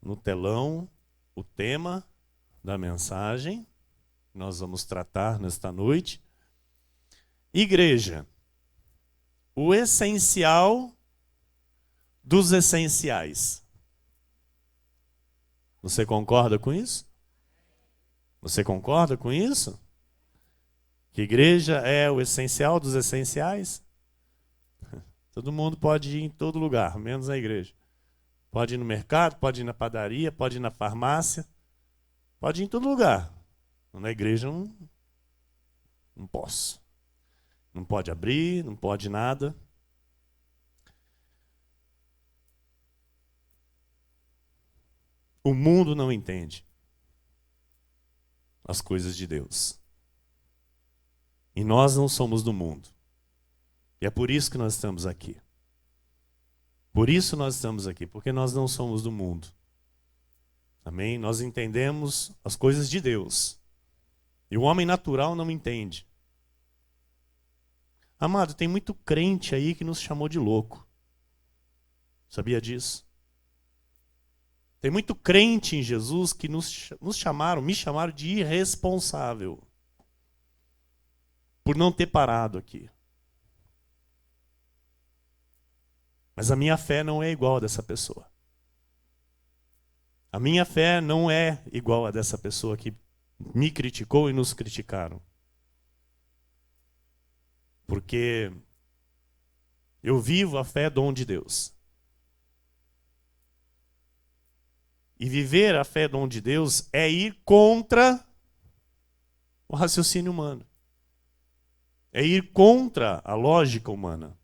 no telão o tema da mensagem que nós vamos tratar nesta noite. Igreja, o essencial dos essenciais. Você concorda com isso? Você concorda com isso? Que igreja é o essencial dos essenciais? Todo mundo pode ir em todo lugar, menos na igreja. Pode ir no mercado, pode ir na padaria, pode ir na farmácia, pode ir em todo lugar. Na igreja não posso. Não pode abrir, não pode nada. O mundo não entende as coisas de Deus. E nós não somos do mundo. E é por isso que nós estamos aqui. Por isso nós estamos aqui, porque nós não somos do mundo. Amém? Nós entendemos as coisas de Deus. E o homem natural não entende. Amado, tem muito crente aí que nos chamou de louco. Sabia disso? Tem muito crente em Jesus que me chamaram de irresponsável. Por não ter parado aqui. Mas a minha fé não é igual a dessa pessoa. A minha fé não é igual a dessa pessoa que me criticou e nos criticaram. Porque eu vivo a fé dom de Deus. E viver a fé dom de Deus é ir contra o raciocínio humano. É ir contra a lógica humana.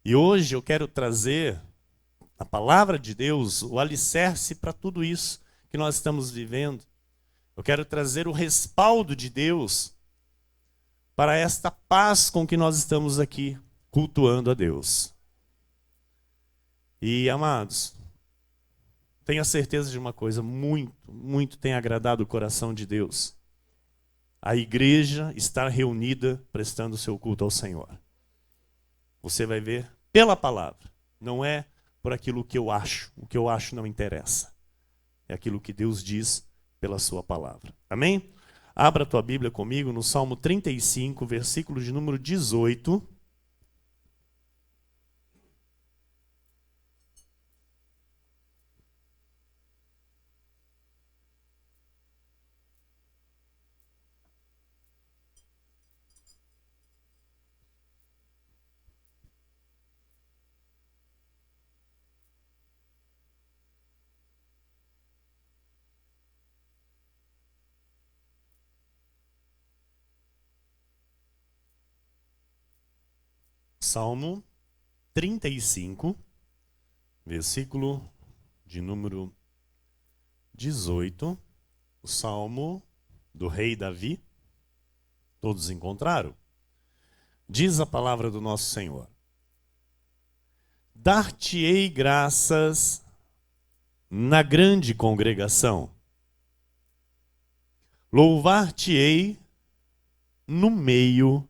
E hoje eu quero trazer a palavra de Deus, o alicerce para tudo isso que nós estamos vivendo. Eu quero trazer o respaldo de Deus para esta paz com que nós estamos aqui cultuando a Deus. E, amados, tenho a certeza de uma coisa, muito tem agradado o coração de Deus. A igreja está reunida prestando seu culto ao Senhor. Você vai ver pela palavra. Não é por aquilo que eu acho. O que eu acho não interessa. É aquilo que Deus diz pela sua palavra. Amém? Abra a tua Bíblia comigo no Salmo 35, versículo de número 18. Salmo 35, versículo de número 18, o Salmo do rei Davi. Todos encontraram? Diz a palavra do nosso Senhor: Dar-te-ei graças na grande congregação, louvar-te-ei no meio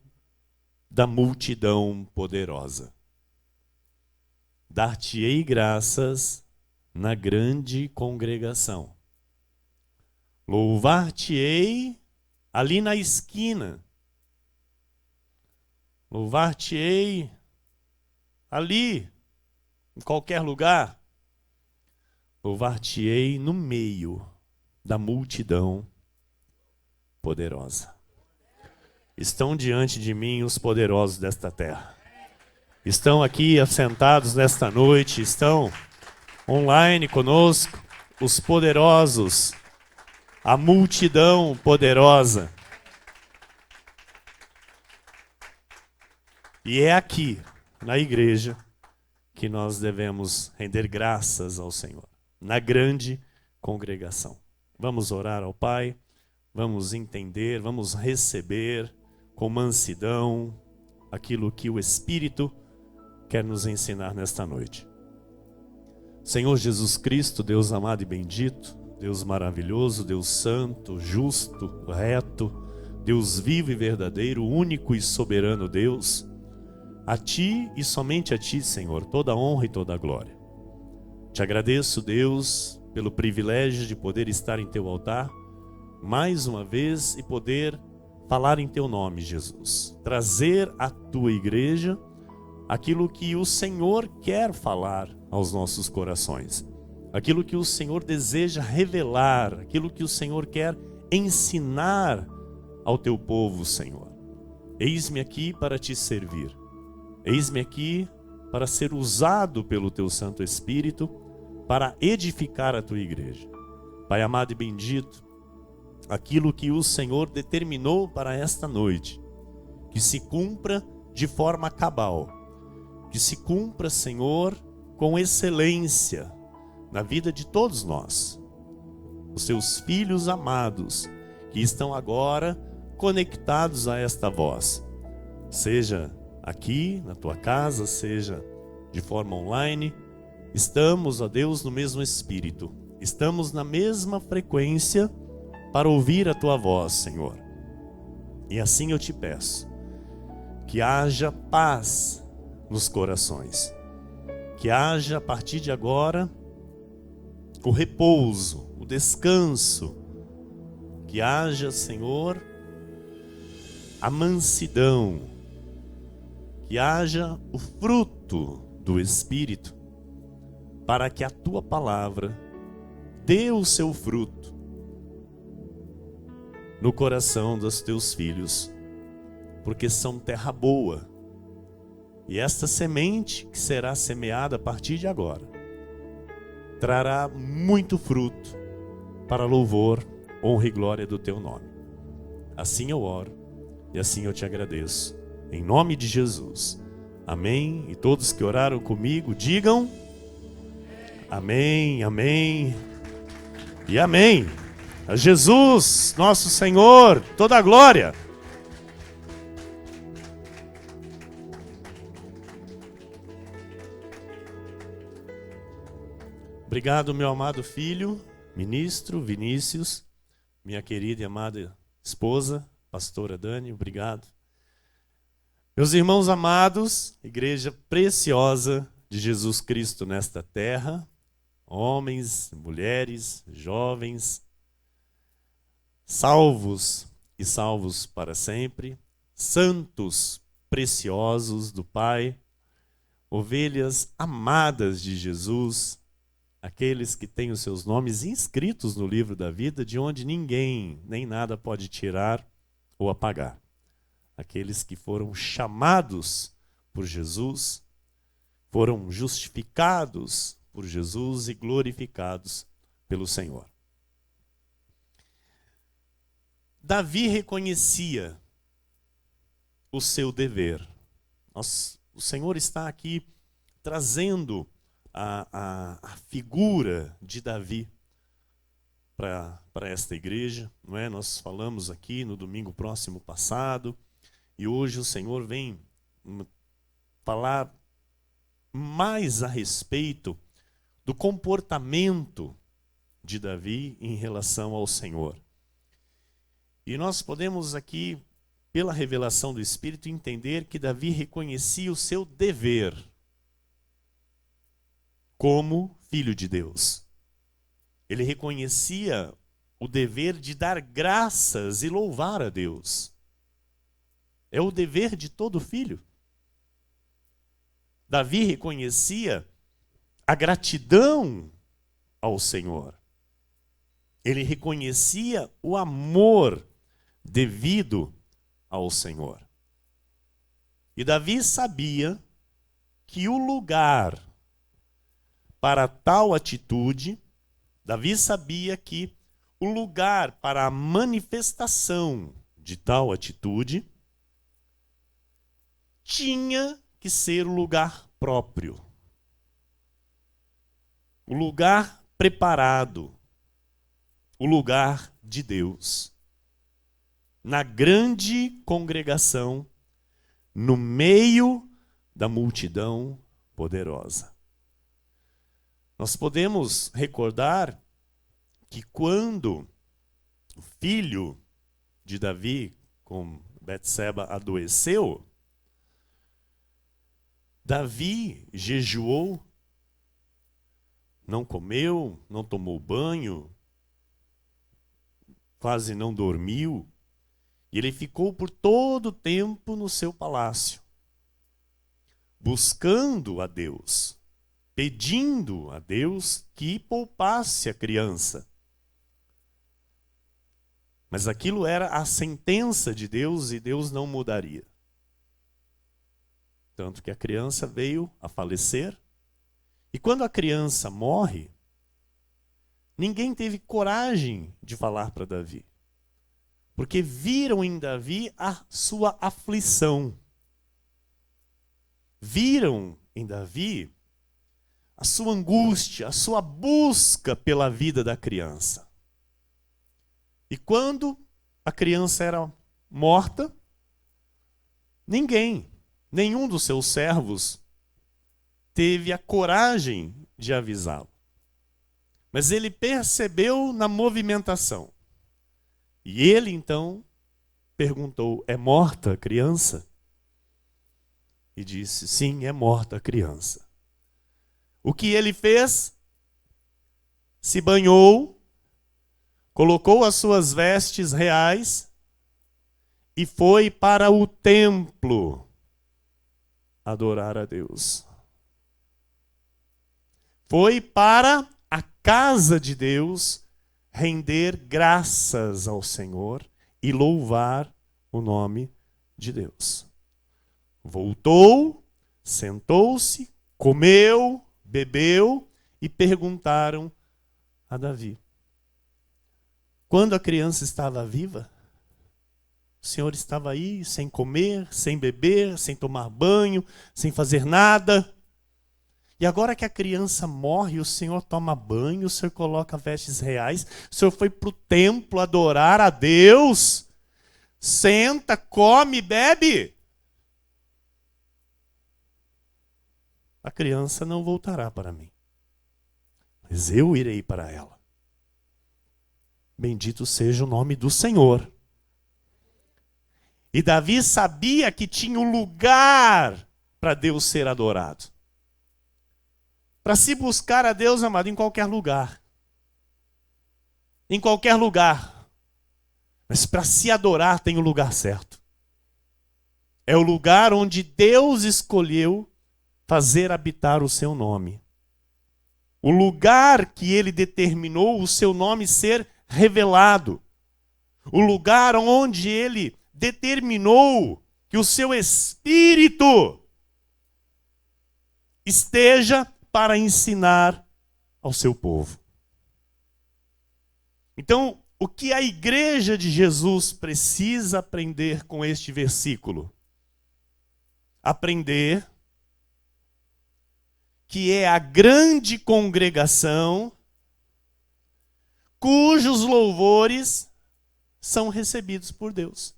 da multidão poderosa. Dar-te-ei graças na grande congregação. Louvar-te-ei ali na esquina. Louvar-te-ei ali, em qualquer lugar. Louvar-te-ei no meio da multidão poderosa. Estão diante de mim os poderosos desta terra. Estão aqui assentados nesta noite, estão online conosco, os poderosos, a multidão poderosa. E é aqui, na igreja, que nós devemos render graças ao Senhor, na grande congregação. Vamos orar ao Pai, vamos entender, vamos receber com mansidão aquilo que o Espírito quer nos ensinar nesta noite. Senhor Jesus Cristo, Deus amado e bendito, Deus maravilhoso, Deus santo, justo, reto, Deus vivo e verdadeiro, único e soberano Deus, a Ti e somente a Ti, Senhor, toda a honra e toda a glória. Te agradeço, Deus, pelo privilégio de poder estar em teu altar mais uma vez e poder falar em teu nome, Jesus. Trazer à tua igreja aquilo que o Senhor quer falar aos nossos corações. Aquilo que o Senhor deseja revelar, aquilo que o Senhor quer ensinar ao teu povo, Senhor. Eis-me aqui para te servir. Eis-me aqui para ser usado pelo teu Santo Espírito para edificar a tua igreja. Pai amado e bendito, aquilo que o Senhor determinou para esta noite, que se cumpra de forma cabal, que se cumpra, Senhor, com excelência na vida de todos nós, os teus filhos amados, que estão agora conectados a esta voz, seja aqui na tua casa, seja de forma online. Estamos, ó Deus, no mesmo espírito, estamos na mesma frequência para ouvir a tua voz, Senhor. E assim eu te peço, que haja paz nos corações, que haja a partir de agora o repouso, o descanso, que haja, Senhor, a mansidão, que haja o fruto do Espírito, para que a tua palavra dê o seu fruto no coração dos teus filhos, porque são terra boa. E esta semente que será semeada a partir de agora trará muito fruto para louvor, honra e glória do teu nome. Assim eu oro e assim eu te agradeço. Em nome de Jesus. Amém. E todos que oraram comigo, digam amém, amém e amém. A Jesus, nosso Senhor, toda a glória. Obrigado, meu amado filho, ministro Vinícius, minha querida e amada esposa, pastora Dani, obrigado. Meus irmãos amados, igreja preciosa de Jesus Cristo nesta terra, homens, mulheres, jovens, salvos e salvos para sempre, santos preciosos do Pai, ovelhas amadas de Jesus, aqueles que têm os seus nomes inscritos no livro da vida, de onde ninguém nem nada pode tirar ou apagar. Aqueles que foram chamados por Jesus, foram justificados por Jesus e glorificados pelo Senhor. Davi reconhecia o seu dever. O Senhor está aqui trazendo a figura de Davi para esta igreja, não é? Nós falamos aqui no domingo próximo passado, e hoje o Senhor vem falar mais a respeito do comportamento de Davi em relação ao Senhor. E nós podemos aqui, pela revelação do Espírito, entender que Davi reconhecia o seu dever como filho de Deus. Ele reconhecia o dever de dar graças e louvar a Deus. É o dever de todo filho. Davi reconhecia a gratidão ao Senhor. Ele reconhecia o amor devido ao Senhor. E Davi sabia que o lugar para tal atitude, Davi sabia que o lugar para a manifestação de tal atitude tinha que ser o lugar próprio, o lugar preparado, o lugar de Deus, na grande congregação, no meio da multidão poderosa. Nós podemos recordar que quando o filho de Davi, com Betseba, adoeceu, Davi jejuou não comeu, não tomou banho, quase não dormiu. E ele ficou por todo o tempo no seu palácio, buscando a Deus, pedindo a Deus que poupasse a criança. Mas aquilo era a sentença de Deus e Deus não mudaria. Tanto que a criança veio a falecer. E quando a criança morre, ninguém teve coragem de falar para Davi. Porque viram em Davi a sua aflição. Viram em Davi a sua angústia, a sua busca pela vida da criança. E quando a criança era morta, nenhum dos seus servos teve a coragem de avisá-lo. Mas ele percebeu na movimentação. E ele então perguntou: é morta a criança? E disse: sim, é morta a criança. O que ele fez? Se banhou, colocou as suas vestes reais e foi para o templo adorar a Deus. Foi para a casa de Deus render graças ao Senhor e louvar o nome de Deus. Voltou, sentou-se, comeu, bebeu e perguntaram a Davi: quando a criança estava viva, o Senhor estava aí sem comer, sem beber, sem tomar banho, sem fazer nada. E agora que a criança morre, o Senhor toma banho, o Senhor coloca vestes reais, o Senhor foi para o templo adorar a Deus, senta, come, bebe. A criança não voltará para mim, mas eu irei para ela. Bendito seja o nome do Senhor. E Davi sabia que tinha um lugar para Deus ser adorado. Para se buscar a Deus, amado, em qualquer lugar. Em qualquer lugar. Mas para se adorar tem o lugar certo. É o lugar onde Deus escolheu fazer habitar o seu nome. O lugar que ele determinou o seu nome ser revelado. O lugar onde ele determinou que o seu espírito esteja para ensinar ao seu povo. Então, o que a igreja de Jesus precisa aprender com este versículo? Aprender que é a grande congregação cujos louvores são recebidos por Deus.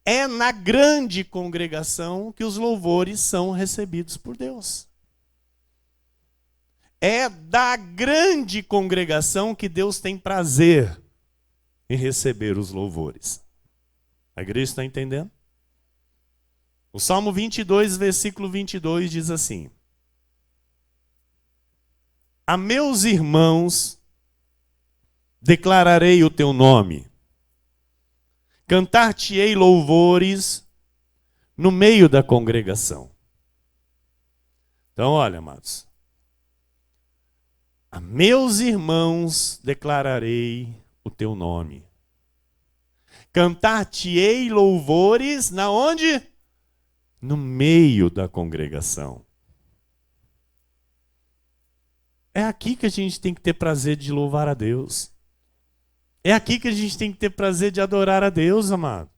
É na grande congregação que os louvores são recebidos por Deus. É da grande congregação que Deus tem prazer em receber os louvores. A igreja está entendendo? O Salmo 22, versículo 22 diz assim: a meus irmãos declararei o teu nome, cantar-te-ei louvores no meio da congregação. Então, olha, amados, a meus irmãos declararei o teu nome. Cantar-te-ei louvores na onde? No meio da congregação. É aqui que a gente tem que ter prazer de louvar a Deus. É aqui que a gente tem que ter prazer de adorar a Deus, amado.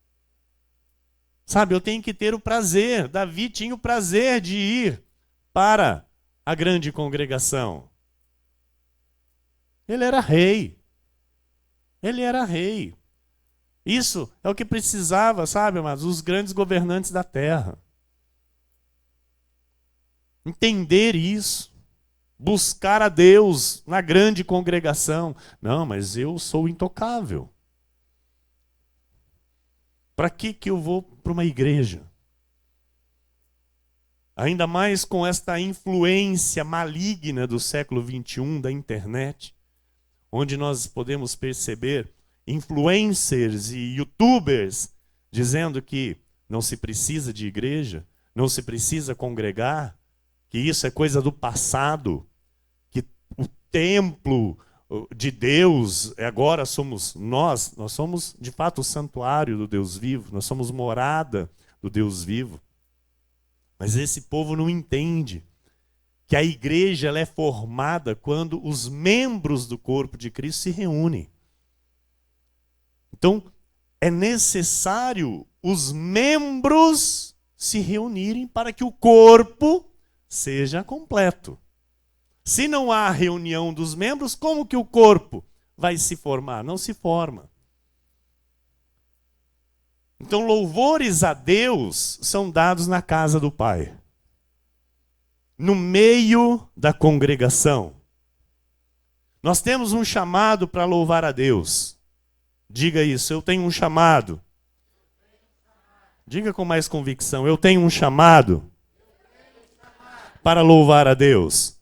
Sabe, eu tenho que ter o prazer. Davi tinha o prazer de ir para a grande congregação. Ele era rei. Ele era rei. Isso é o que precisava, sabe, amados, os grandes governantes da terra. Entender isso. Buscar a Deus na grande congregação. Não, mas eu sou intocável. Para que eu vou para uma igreja? Ainda mais com esta influência maligna do século XXI da internet, onde nós podemos perceber influencers e youtubers dizendo que não se precisa de igreja, não se precisa congregar, que isso é coisa do passado, que o templo de Deus agora somos nós somos de fato o santuário do Deus vivo, nós somos morada do Deus vivo. Mas esse povo não entende que a igreja ela é formada quando os membros do corpo de Cristo se reúnem. Então, é necessário os membros se reunirem para que o corpo seja completo. Se não há reunião dos membros, como que o corpo vai se formar? Não se forma. Então, louvores a Deus são dados na casa do Pai, no meio da congregação. Nós temos um chamado para louvar a Deus. Diga isso, eu tenho um chamado. Diga com mais convicção, eu tenho um chamado para louvar a Deus.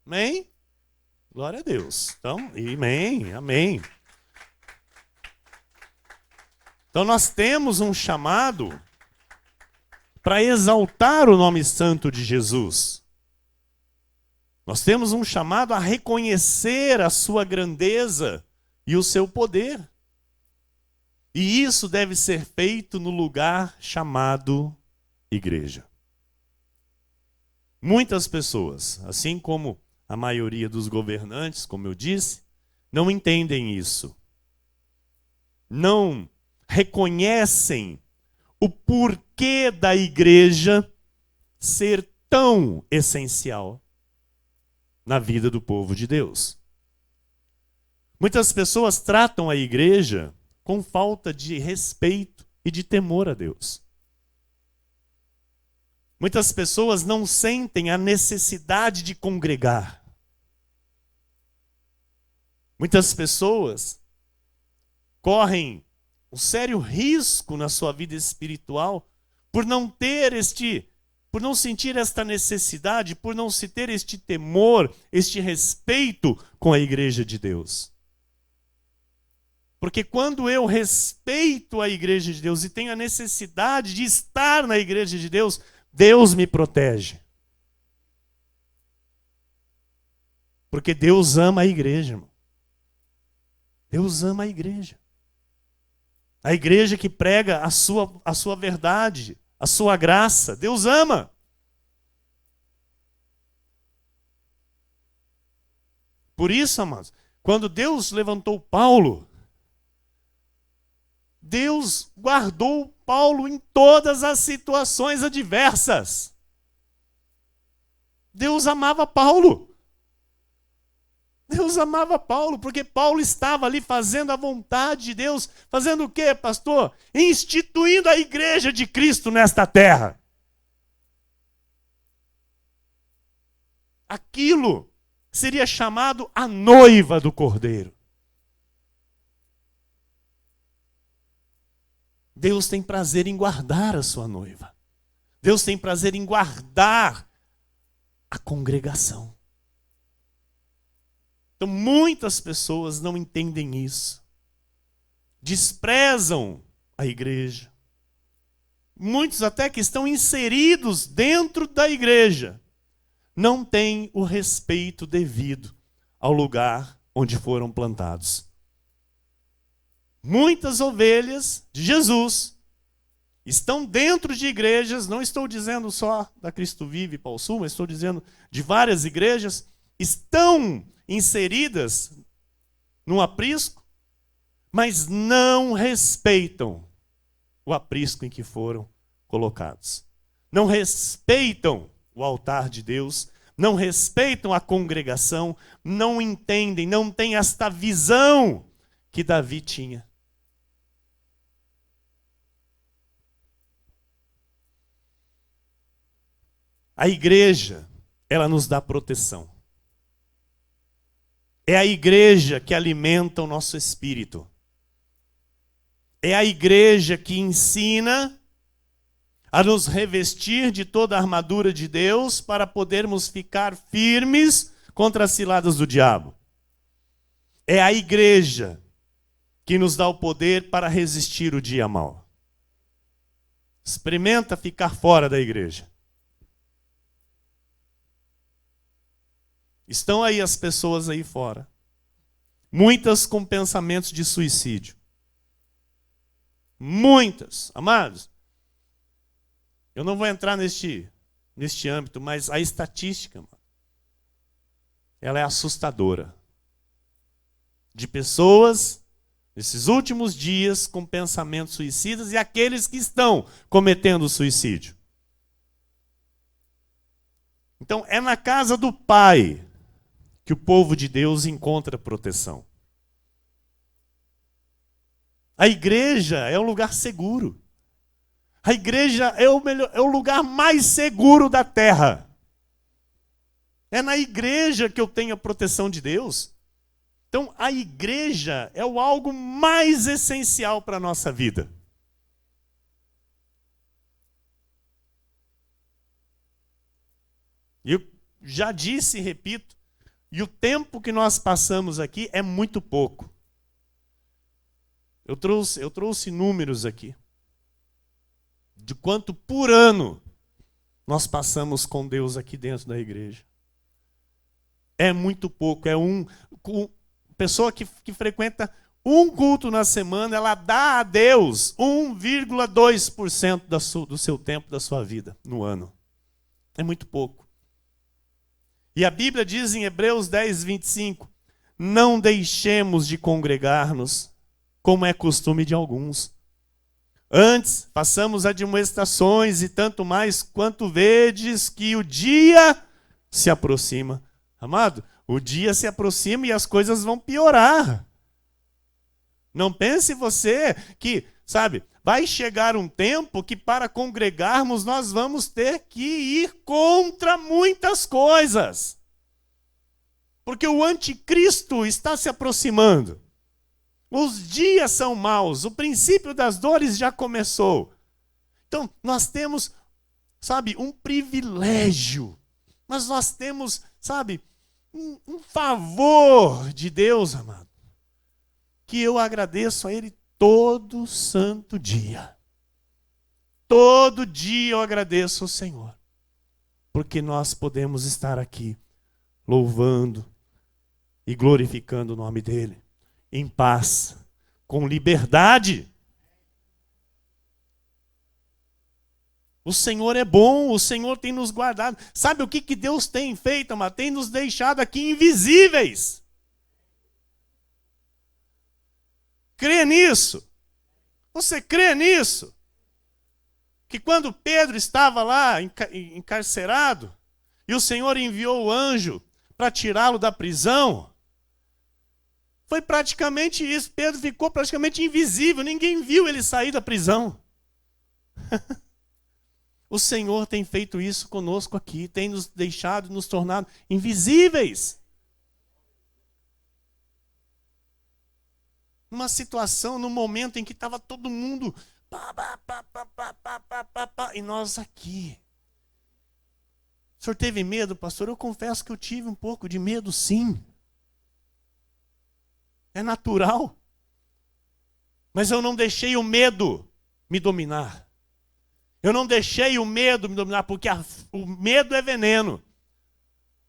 Amém? Glória a Deus. Então, amém, amém. Então nós temos um chamado para exaltar o nome santo de Jesus. Nós temos um chamado a reconhecer a sua grandeza e o seu poder. E isso deve ser feito no lugar chamado igreja. Muitas pessoas, assim como a maioria dos governantes, como eu disse, não entendem isso. Não reconhecem o porquê da igreja ser tão essencial na vida do povo de Deus. Muitas pessoas tratam a igreja com falta de respeito e de temor a Deus. Muitas pessoas não sentem a necessidade de congregar. Muitas pessoas correm um sério risco na sua vida espiritual por não sentir esta necessidade, por não se ter este temor, este respeito com a igreja de Deus. Porque quando eu respeito a igreja de Deus e tenho a necessidade de estar na igreja de Deus, Deus me protege. Porque Deus ama a igreja, irmão. Deus ama a igreja. A igreja que prega a sua verdade, a sua graça. Deus ama. Por isso, amados, quando Deus levantou Paulo, Deus guardou Paulo em todas as situações adversas. Deus amava Paulo. Deus amava Paulo, porque Paulo estava ali fazendo a vontade de Deus. Fazendo o quê, pastor? Instituindo a igreja de Cristo nesta terra. Aquilo seria chamado a noiva do Cordeiro. Deus tem prazer em guardar a sua noiva. Deus tem prazer em guardar a congregação. Então, muitas pessoas não entendem isso. Desprezam a igreja. Muitos até que estão inseridos dentro da igreja não têm o respeito devido ao lugar onde foram plantados. Muitas ovelhas de Jesus estão dentro de igrejas, não estou dizendo só da Cristo Vive e Paulo Sul, mas estou dizendo de várias igrejas, estão inseridas num aprisco, mas não respeitam o aprisco em que foram colocados. Não respeitam o altar de Deus, não respeitam a congregação, não entendem, não têm esta visão que Davi tinha. A igreja, ela nos dá proteção. É a igreja que alimenta o nosso espírito. É a igreja que ensina a nos revestir de toda a armadura de Deus para podermos ficar firmes contra as ciladas do diabo. É a igreja que nos dá o poder para resistir o dia mau. Experimenta ficar fora da igreja. Estão aí as pessoas aí fora. Muitas com pensamentos de suicídio. Muitas. Amados, eu não vou entrar neste âmbito, mas a estatística, ela é assustadora. De pessoas, nesses últimos dias, com pensamentos suicidas e aqueles que estão cometendo suicídio. Então, é na casa do Pai que o povo de Deus encontra proteção. A igreja é um lugar seguro. A igreja é o lugar mais seguro da terra. É na igreja que eu tenho a proteção de Deus. Então, a igreja é o algo mais essencial para a nossa vida. E eu já disse e repito, e o tempo que nós passamos aqui é muito pouco. Eu trouxe números aqui de quanto por ano nós passamos com Deus aqui dentro da igreja. É muito pouco. Pessoa que frequenta um culto na semana, ela dá a Deus 1,2% do seu tempo, da sua vida, no ano. É muito pouco. E a Bíblia diz em Hebreus 10, 25, não deixemos de congregar-nos, como é costume de alguns. Antes, façamos admoestações e tanto mais quanto vedes que o dia se aproxima. Amado, o dia se aproxima e as coisas vão piorar. Não pense você que, vai chegar um tempo que para congregarmos nós vamos ter que ir contra muitas coisas. Porque o anticristo está se aproximando. Os dias são maus, o princípio das dores já começou. Então, nós temos, um privilégio. Mas nós temos, um favor de Deus, amado, que eu agradeço a Ele todo santo dia. Todo dia eu agradeço ao Senhor, porque nós podemos estar aqui louvando e glorificando o nome dEle, em paz, com liberdade. O Senhor é bom, o Senhor tem nos guardado. Sabe o que Deus tem feito, amado? Tem nos deixado aqui invisíveis. Crê nisso? Você crê nisso? Que quando Pedro estava lá encarcerado, e o Senhor enviou o anjo para tirá-lo da prisão, foi praticamente isso. Pedro ficou praticamente invisível, ninguém viu ele sair da prisão. O Senhor tem feito isso conosco aqui, tem nos deixado, nos tornado invisíveis. Numa situação, num momento em que estava todo mundo e nós aqui. O senhor teve medo, pastor? Eu confesso que eu tive um pouco de medo, sim. É natural. Mas eu não deixei o medo me dominar. Eu não deixei o medo me dominar, porque o medo é veneno.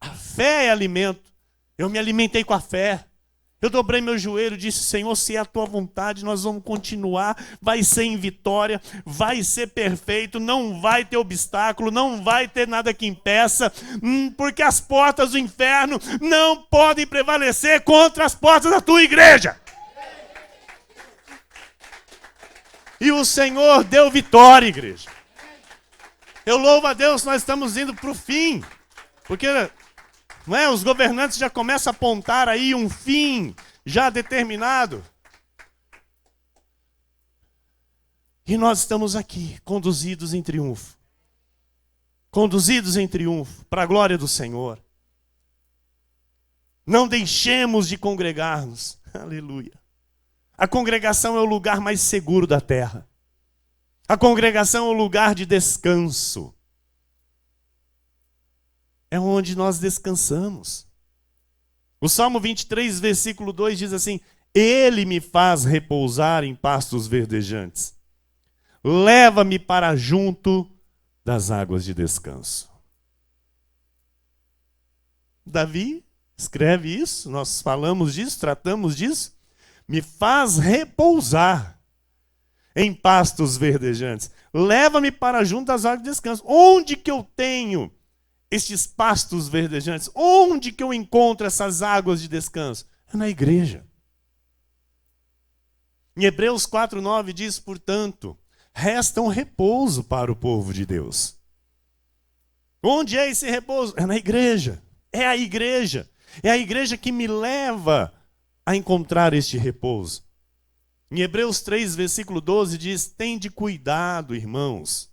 A fé é alimento. Eu me alimentei com a fé. Eu dobrei meu joelho e disse, Senhor, se é a tua vontade, nós vamos continuar. Vai ser em vitória, vai ser perfeito, não vai ter obstáculo, não vai ter nada que impeça, porque as portas do inferno não podem prevalecer contra as portas da tua igreja. E o Senhor deu vitória, igreja. Eu louvo a Deus, nós estamos indo para o fim. Porque os governantes já começam a apontar aí um fim já determinado. E nós estamos aqui, conduzidos em triunfo. Conduzidos em triunfo, para a glória do Senhor. Não deixemos de congregar-nos. Aleluia. A congregação é o lugar mais seguro da terra. A congregação é o lugar de descanso. É onde nós descansamos. O Salmo 23, versículo 2 diz assim: Ele me faz repousar em pastos verdejantes. Leva-me para junto das águas de descanso. Davi escreve isso, nós falamos disso, tratamos disso. Me faz repousar em pastos verdejantes. Leva-me para junto das águas de descanso. Onde que eu tenho estes pastos verdejantes? Onde que eu encontro essas águas de descanso? É na igreja. Em Hebreus 4:9 diz, portanto, resta um repouso para o povo de Deus. Onde é esse repouso? É na igreja. É a igreja. É a igreja que me leva a encontrar este repouso. Em Hebreus 3, versículo 12 diz, tende cuidado, irmãos.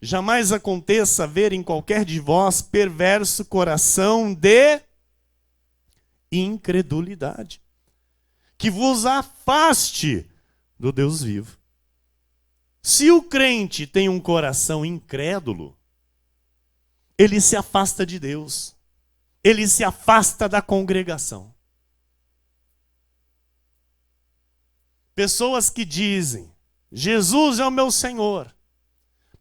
Jamais aconteça haver em qualquer de vós perverso coração de incredulidade, que vos afaste do Deus vivo. Se o crente tem um coração incrédulo, ele se afasta de Deus. Ele se afasta da congregação. Pessoas que dizem, Jesus é o meu Senhor,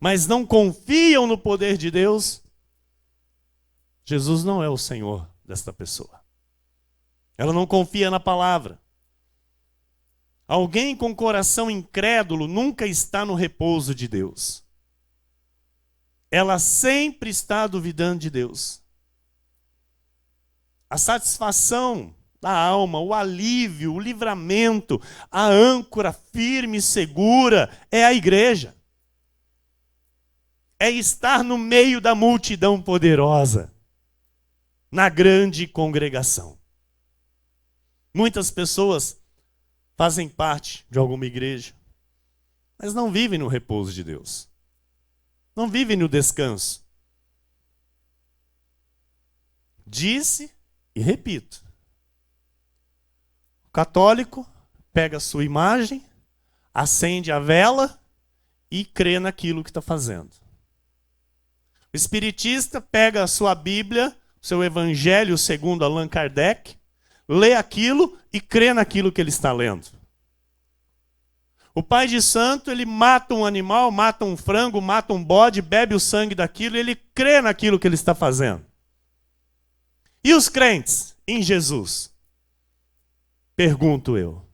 mas não confiam no poder de Deus, Jesus não é o Senhor desta pessoa. Ela não confia na palavra. Alguém com coração incrédulo nunca está no repouso de Deus. Ela sempre está duvidando de Deus. A satisfação da alma, o alívio, o livramento, a âncora firme e segura é a igreja. É estar no meio da multidão poderosa, na grande congregação. Muitas pessoas fazem parte de alguma igreja, mas não vivem no repouso de Deus. Não vivem no descanso. Disse e repito. O católico pega a sua imagem, acende a vela e crê naquilo que está fazendo. O espiritista pega a sua Bíblia, o seu Evangelho segundo Allan Kardec, lê aquilo e crê naquilo que ele está lendo. O pai de santo, ele mata um animal, mata um frango, mata um bode, bebe o sangue daquilo e ele crê naquilo que ele está fazendo. E os crentes em Jesus? Pergunto eu.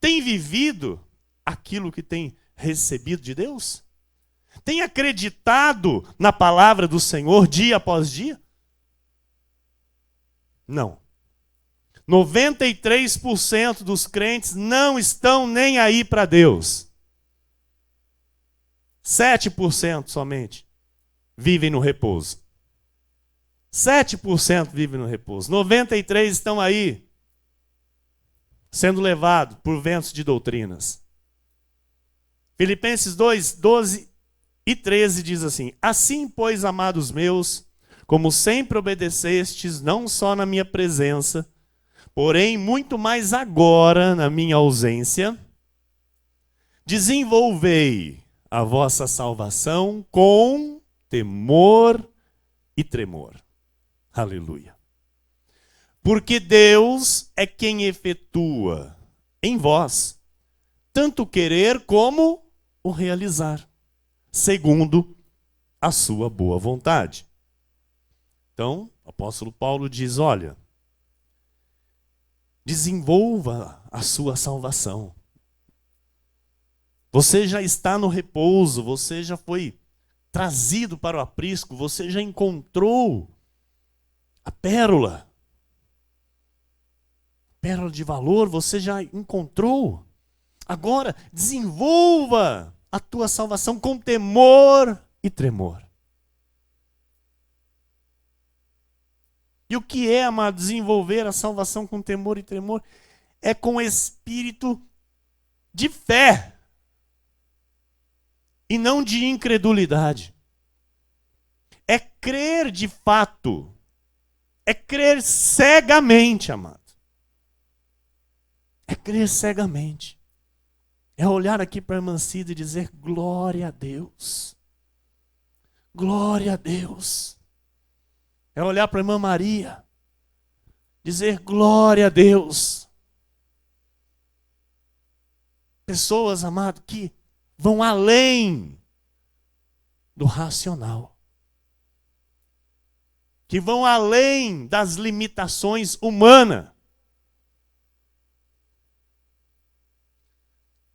Tem vivido aquilo que tem recebido de Deus? Tem acreditado na palavra do Senhor dia após dia? Não. 93% dos crentes não estão nem aí para Deus. 7% somente vivem no repouso. 7% vivem no repouso. 93% estão aí, sendo levados por ventos de doutrinas. Filipenses 2, 12 e 13 diz assim: assim, pois, amados meus, como sempre obedecestes, não só na minha presença, porém muito mais agora na minha ausência, desenvolvei a vossa salvação com temor e tremor. Aleluia. Porque Deus é quem efetua em vós tanto o querer como o realizar, segundo a sua boa vontade. Então, o apóstolo Paulo diz, olha, desenvolva a sua salvação. Você já está no repouso, você já foi trazido para o aprisco, você já encontrou a pérola de valor, você já encontrou. Agora, desenvolva a tua salvação com temor e tremor. E o que é, amado, desenvolver a salvação com temor e tremor? É com espírito de fé e não de incredulidade. É crer de fato. É crer cegamente, amado. É crer cegamente. É olhar aqui para a irmã Cida e dizer glória a Deus. Glória a Deus. É olhar para a irmã Maria, dizer glória a Deus. Pessoas, amado, que vão além do racional. Que vão além das limitações humanas.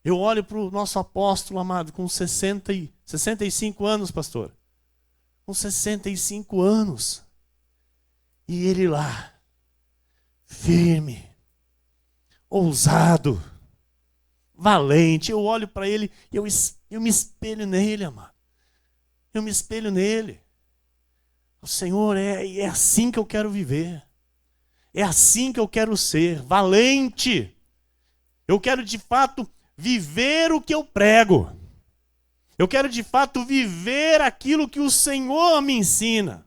Eu olho para o nosso apóstolo, amado, com 65 anos, pastor. Com 65 anos. E ele lá, firme, ousado, valente. Eu olho para ele e eu me espelho nele, amado. Eu me espelho nele. O Senhor, é assim que eu quero viver. É assim que eu quero ser, valente. Eu quero de fato viver o que eu prego. Eu quero de fato viver aquilo que o Senhor me ensina.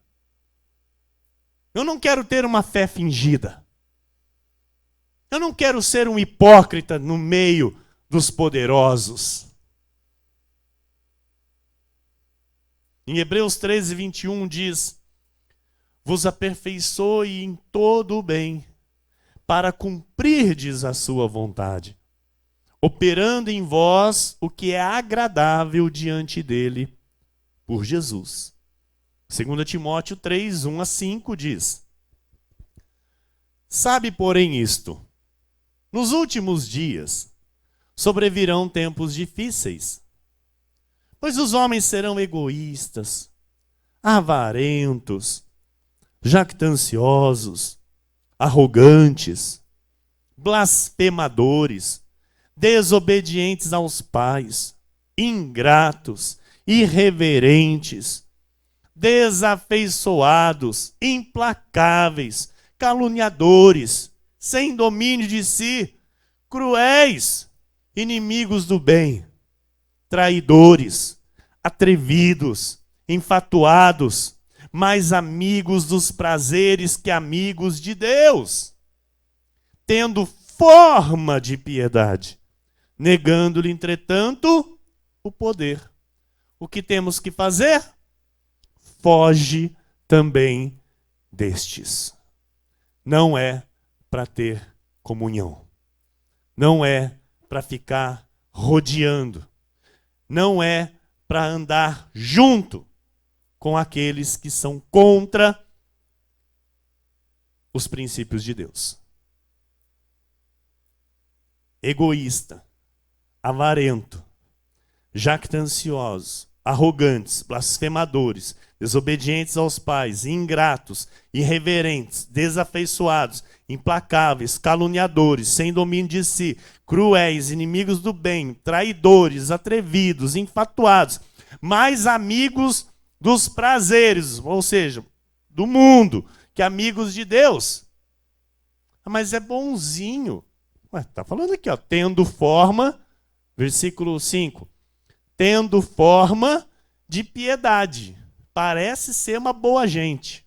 Eu não quero ter uma fé fingida. Eu não quero ser um hipócrita no meio dos poderosos. Em Hebreus 13, 21 diz: vos aperfeiçoe em todo o bem, para cumprirdes a sua vontade, operando em vós o que é agradável diante dele, por Jesus. 2 Timóteo 3, 1 a 5 diz: sabe, porém, isto: nos últimos dias sobrevirão tempos difíceis, pois os homens serão egoístas, avarentos, jactanciosos, arrogantes, blasfemadores, desobedientes aos pais, ingratos, irreverentes, desafeiçoados, implacáveis, caluniadores, sem domínio de si, cruéis, inimigos do bem, traidores, atrevidos, enfatuados, mais amigos dos prazeres que amigos de Deus, tendo forma de piedade, negando-lhe, entretanto, o poder. O que temos que fazer? Foge também destes. Não é para ter comunhão. Não é para ficar rodeando. Não é para andar junto com aqueles que são contra os princípios de Deus. Egoísta, avarento, jactanciosos, arrogantes, blasfemadores, desobedientes aos pais, ingratos, irreverentes, desafeiçoados, implacáveis, caluniadores, sem domínio de si, cruéis, inimigos do bem, traidores, atrevidos, infatuados, mais amigos dos prazeres, ou seja, do mundo, que amigos de Deus. Mas é bonzinho. Está falando aqui, ó, tendo forma, versículo 5, tendo forma de piedade. Parece ser uma boa gente.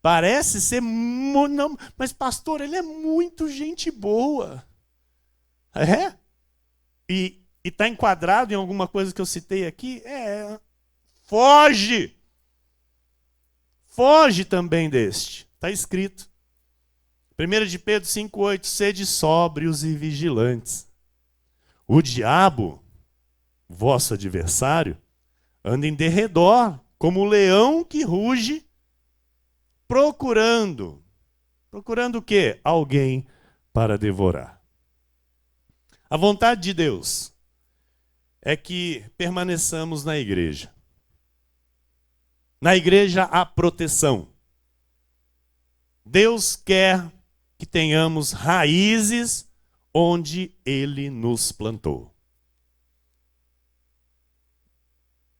Parece ser... Não, mas pastor, ele é muito gente boa. É? E está enquadrado em alguma coisa que eu citei aqui? Foge! Foge também deste. Está escrito. 1 de Pedro 5,8, sede sóbrios e vigilantes. O diabo, vosso adversário, anda em derredor, como o leão que ruge, procurando o quê? Alguém para devorar. A vontade de Deus é que permaneçamos na igreja. Na igreja há proteção. Deus quer que tenhamos raízes onde Ele nos plantou.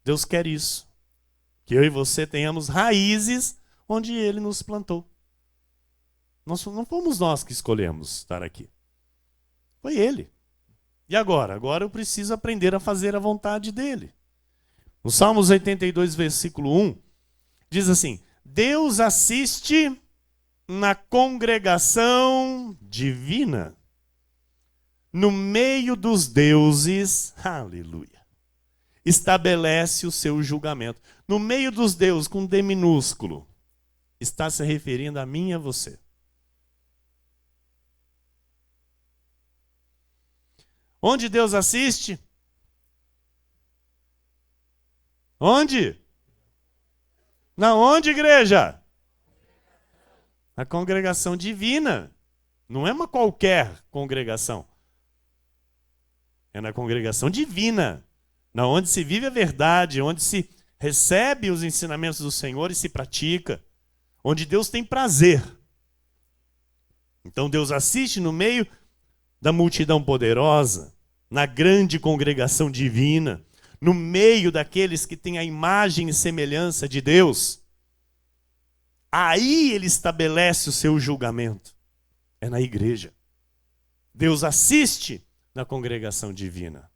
Deus quer isso. Que eu e você tenhamos raízes onde Ele nos plantou. Não fomos nós que escolhemos estar aqui. Foi Ele. E agora? Agora eu preciso aprender a fazer a vontade dEle. No Salmos 82, versículo 1, diz assim: Deus assiste na congregação divina no meio dos deuses, aleluia, estabelece o seu julgamento. No meio dos deuses, com D minúsculo, está se referindo a mim e a você. Onde Deus assiste? Onde? Na onde, igreja? Na congregação divina. Não é uma qualquer congregação. É na congregação divina. Na onde se vive a verdade, onde se recebe os ensinamentos do Senhor e se pratica. Onde Deus tem prazer. Então Deus assiste no meio da multidão poderosa, na grande congregação divina, no meio daqueles que têm a imagem e semelhança de Deus. Aí ele estabelece o seu julgamento. É na igreja. Deus assiste na congregação divina.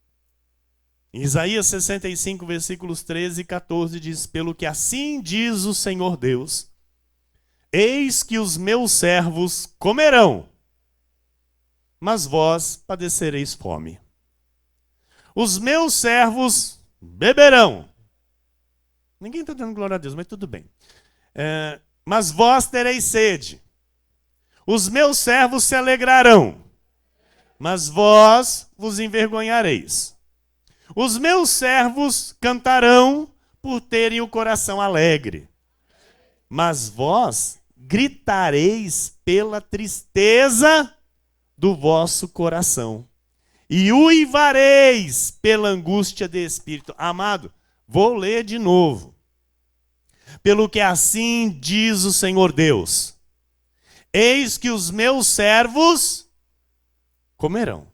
Em Isaías 65, versículos 13 e 14 diz: pelo que assim diz o Senhor Deus, eis que os meus servos comerão, mas vós padecereis fome. Os meus servos beberão. Ninguém está dando glória a Deus, mas tudo bem. Mas vós tereis sede. Os meus servos se alegrarão, mas vós vos envergonhareis. Os meus servos cantarão por terem o coração alegre, mas vós gritareis pela tristeza do vosso coração e uivareis pela angústia de espírito. Amado, vou ler de novo. Pelo que assim diz o Senhor Deus, eis que os meus servos comerão.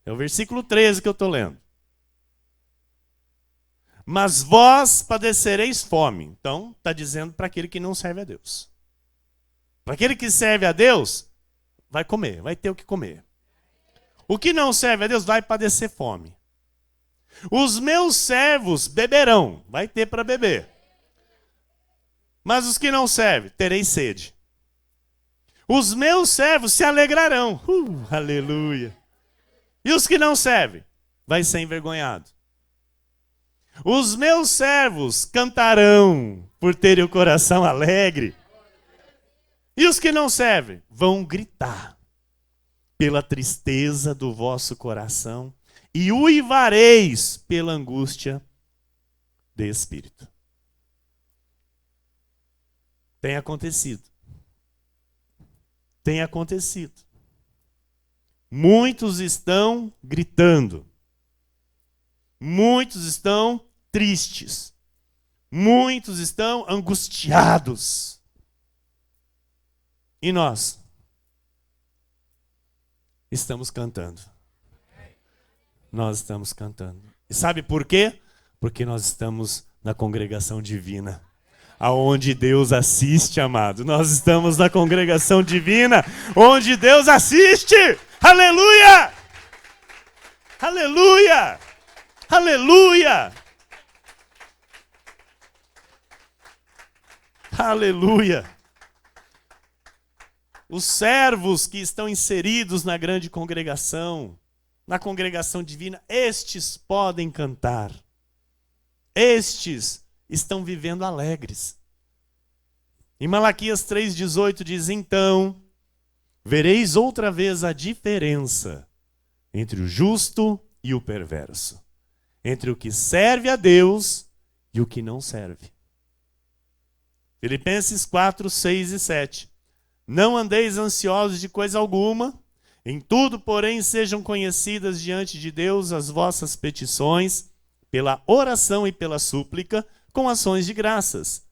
É o versículo 13 que eu estou lendo. Mas vós padecereis fome. Então, está dizendo para aquele que não serve a Deus. Para aquele que serve a Deus, vai comer, vai ter o que comer. O que não serve a Deus vai padecer fome. Os meus servos beberão, vai ter para beber. Mas os que não servem, tereis sede. Os meus servos se alegrarão. Aleluia. E os que não servem, vai ser envergonhado. Os meus servos cantarão por terem o coração alegre. E os que não servem, vão gritar pela tristeza do vosso coração e uivareis pela angústia de espírito. Tem acontecido. Tem acontecido. Muitos estão gritando. Muitos estão tristes. Muitos estão angustiados. E nós estamos cantando. Nós estamos cantando. E sabe por quê? Porque nós estamos na congregação divina, aonde Deus assiste, amado. Nós estamos na congregação divina, onde Deus assiste. Aleluia! Aleluia! Aleluia! Aleluia! Os servos que estão inseridos na grande congregação, na congregação divina, estes podem cantar. Estes estão vivendo alegres. Em Malaquias 3,18 diz: então vereis outra vez a diferença entre o justo e o perverso, entre o que serve a Deus e o que não serve. Filipenses 4, 6 e 7. Não andeis ansiosos de coisa alguma, em tudo, porém, sejam conhecidas diante de Deus as vossas petições, pela oração e pela súplica, com ações de graças.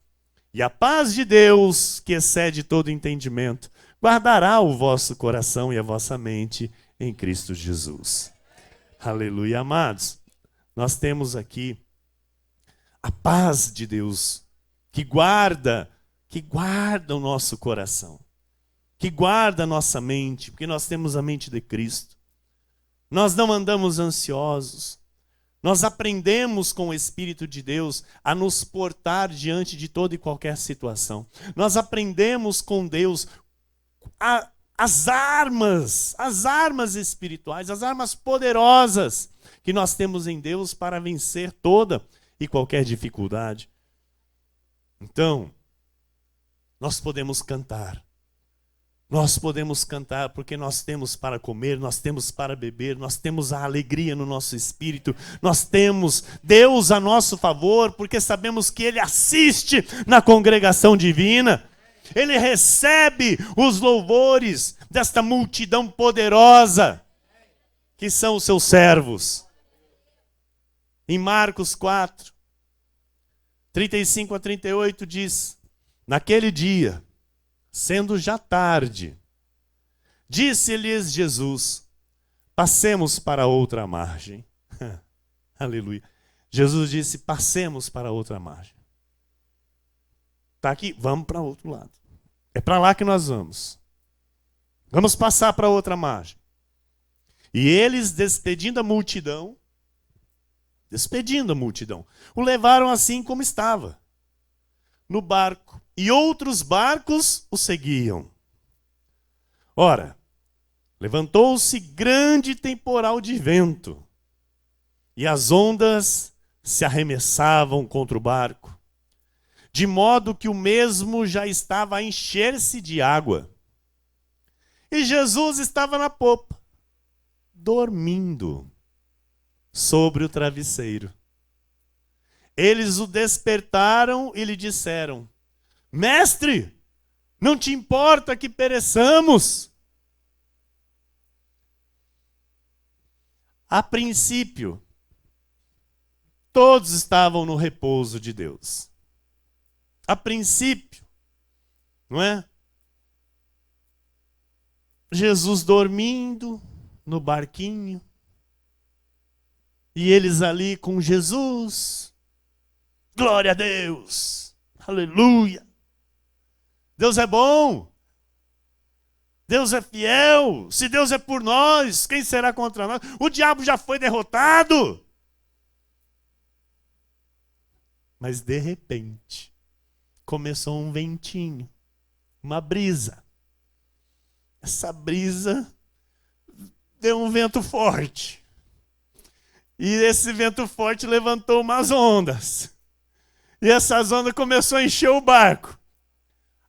E a paz de Deus, que excede todo entendimento, guardará o vosso coração e a vossa mente em Cristo Jesus. Aleluia, amados. Nós temos aqui a paz de Deus, que guarda o nosso coração, que guarda a nossa mente, porque nós temos a mente de Cristo. Nós não andamos ansiosos. Nós aprendemos com o Espírito de Deus a nos portar diante de toda e qualquer situação. Nós aprendemos com Deus a as armas espirituais, as armas poderosas que nós temos em Deus para vencer toda e qualquer dificuldade. Então, nós podemos cantar. Nós podemos cantar porque nós temos para comer, nós temos para beber, nós temos a alegria no nosso espírito, nós temos Deus a nosso favor, porque sabemos que Ele assiste na congregação divina. Ele recebe os louvores desta multidão poderosa, que são os seus servos. Em Marcos 4, 35 a 38 diz: naquele dia, sendo já tarde, disse-lhes Jesus: passemos para outra margem. Aleluia. Jesus disse: passemos para outra margem. Está aqui, vamos para outro lado. É para lá que nós vamos. Vamos passar para outra margem. E eles, despedindo a multidão, o levaram assim como estava, no barco. E outros barcos o seguiam. Ora, levantou-se grande temporal de vento, e as ondas se arremessavam contra o barco, de modo que o mesmo já estava a encher-se de água. E Jesus estava na popa, dormindo sobre o travesseiro. Eles o despertaram e lhe disseram: Mestre, não te importa que pereçamos? A princípio, todos estavam no repouso de Deus. A princípio, não é? Jesus dormindo no barquinho, e eles ali com Jesus. Glória a Deus, aleluia. Deus é bom, Deus é fiel. Se Deus é por nós, quem será contra nós? O diabo já foi derrotado. Mas de repente, começou um ventinho, uma brisa. Essa brisa deu um vento forte. E esse vento forte levantou umas ondas. E essas ondas começaram a encher o barco.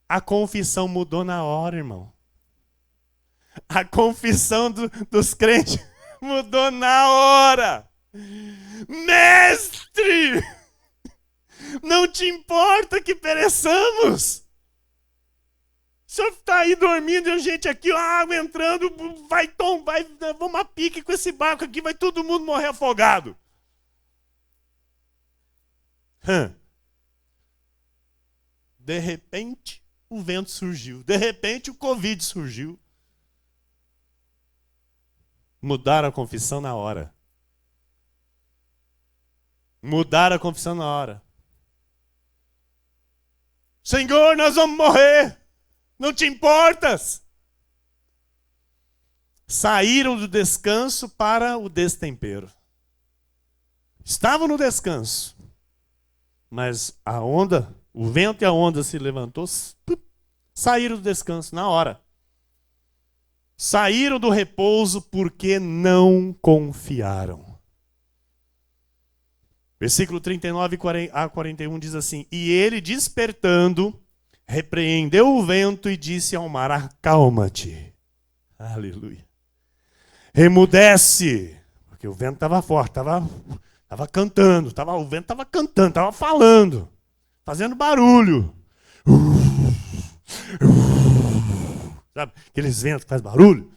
A confissão mudou na hora, irmão. A confissão dos crentes mudou na hora. Mestre! Não te importa que pereçamos? O senhor está aí dormindo e a gente aqui, a água entrando, vamos a pique com esse barco aqui, vai todo mundo morrer afogado. De repente, o vento surgiu. De repente, o Covid surgiu. Mudaram a confissão na hora. Mudaram a confissão na hora. Senhor, nós vamos morrer. Não te importas? Saíram do descanso para o destempero. Estavam no descanso. Mas a onda, o vento e a onda se levantou, saíram do descanso na hora. Saíram do repouso porque não confiaram. Versículo 39 a 41 diz assim: E ele, despertando, repreendeu o vento e disse ao mar: acalma-te. Aleluia. Remudece. Porque o vento estava forte, estava cantando, o vento estava cantando, estava falando, fazendo barulho. Sabe aqueles ventos que fazem barulho?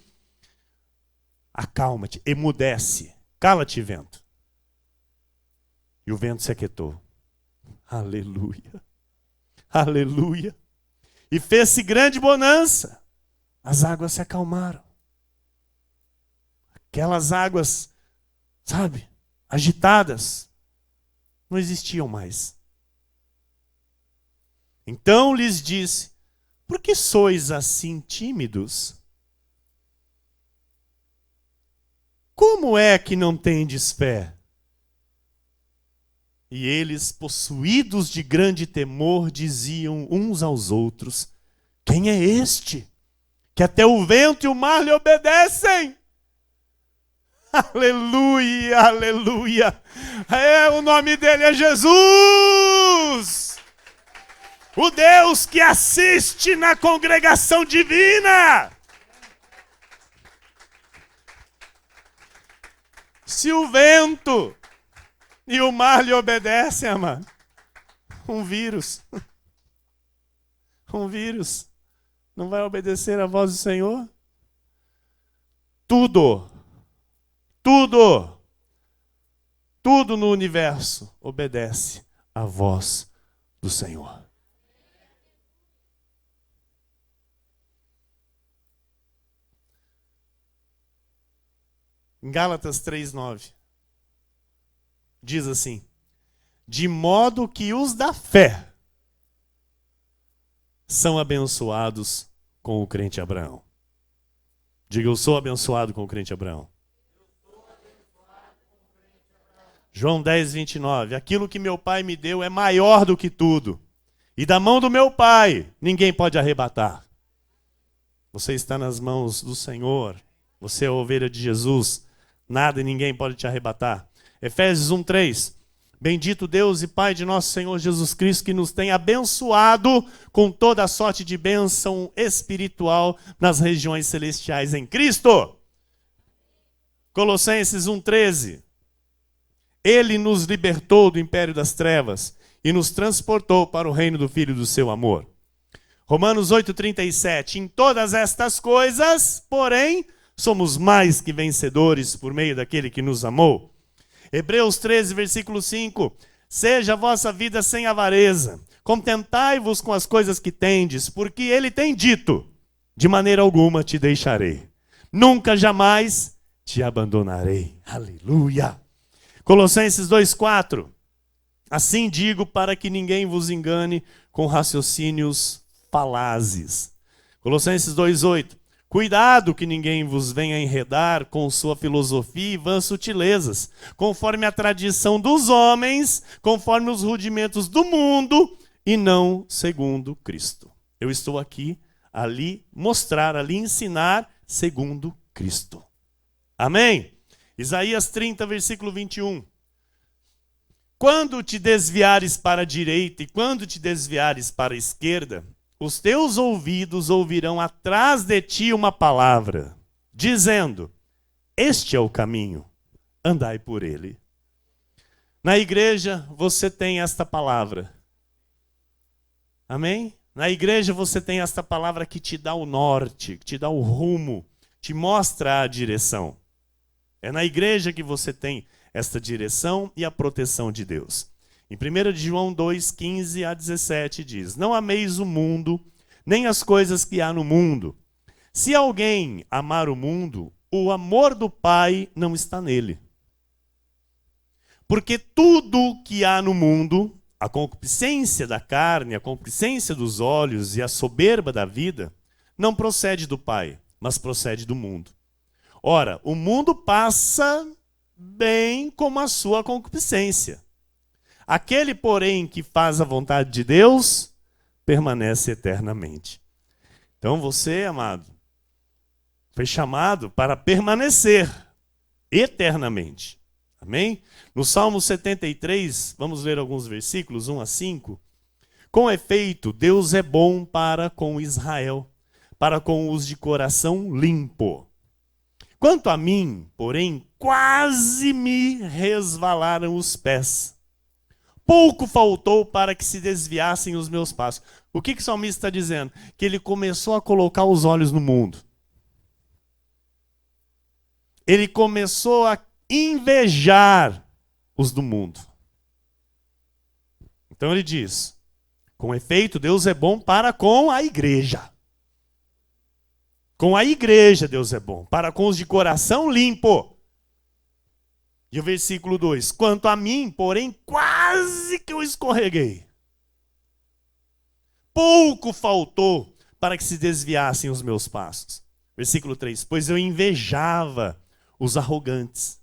Acalma-te, emudece. Cala-te, vento. E o vento se aquietou. Aleluia. Aleluia. E fez-se grande bonança. As águas se acalmaram. Aquelas águas, sabe, agitadas, não existiam mais. Então lhes disse: por que sois assim tímidos? Como é que não tendes fé? E eles, possuídos de grande temor, diziam uns aos outros: quem é este que até o vento e o mar lhe obedecem. Aleluia, aleluia. O nome dele é Jesus. O Deus que assiste na congregação divina. Se o vento e o mar lhe obedecem, amado, um vírus não vai obedecer à voz do Senhor? Tudo no universo obedece à voz do Senhor. Em Gálatas 3:9, diz assim: de modo que os da fé são abençoados com o crente Abraão. Diga, eu sou abençoado com o crente Abraão. João 10:29, aquilo que meu pai me deu é maior do que tudo, e da mão do meu pai ninguém pode arrebatar. Você está nas mãos do Senhor, você é a ovelha de Jesus, nada e ninguém pode te arrebatar. Efésios 1:3, bendito Deus e Pai de nosso Senhor Jesus Cristo, que nos tem abençoado com toda a sorte de bênção espiritual nas regiões celestiais em Cristo. Colossenses 1:13, ele nos libertou do império das trevas e nos transportou para o reino do Filho do seu amor. Romanos 8:37, em todas estas coisas, porém, somos mais que vencedores por meio daquele que nos amou. Hebreus 13, versículo 5, seja a vossa vida sem avareza, contentai-vos com as coisas que tendes, porque ele tem dito, de maneira alguma te deixarei, nunca jamais te abandonarei. Aleluia! Colossenses 2:4, assim digo para que ninguém vos engane com raciocínios falazes. Colossenses 2:8, cuidado que ninguém vos venha enredar com sua filosofia e vãs sutilezas, conforme a tradição dos homens, conforme os rudimentos do mundo, e não segundo Cristo. Eu estou aqui, ali, mostrar, ali, ensinar segundo Cristo. Amém? Isaías 30, versículo 21. Quando te desviares para a direita e quando te desviares para a esquerda, os teus ouvidos ouvirão atrás de ti uma palavra, dizendo, este é o caminho, andai por ele. Na igreja você tem esta palavra. Amém? Na igreja você tem esta palavra que te dá o norte, que te dá o rumo, te mostra a direção. É na igreja que você tem esta direção e a proteção de Deus. Em 1 João 2:15 a 17 diz, não ameis o mundo, nem as coisas que há no mundo. Se alguém amar o mundo, o amor do Pai não está nele. Porque tudo que há no mundo, a concupiscência da carne, a concupiscência dos olhos e a soberba da vida, não procede do Pai, mas procede do mundo. Ora, o mundo passa bem como a sua concupiscência. Aquele, porém, que faz a vontade de Deus, permanece eternamente. Então você, amado, foi chamado para permanecer eternamente. Amém? No Salmo 73, vamos ler alguns versículos, 1 a 5. Com efeito, Deus é bom para com Israel, para com os de coração limpo. Quanto a mim, porém, quase me resvalaram os pés. Pouco faltou para que se desviassem os meus passos. O que o salmista está dizendo? Que ele começou a colocar os olhos no mundo. Ele começou a invejar os do mundo. Então ele diz, com efeito, Deus é bom para com a igreja. Com a igreja Deus é bom, para com os de coração limpo. E o versículo 2, quanto a mim, porém, quase que eu escorreguei. Pouco faltou para que se desviassem os meus passos. Versículo 3, pois eu invejava os arrogantes,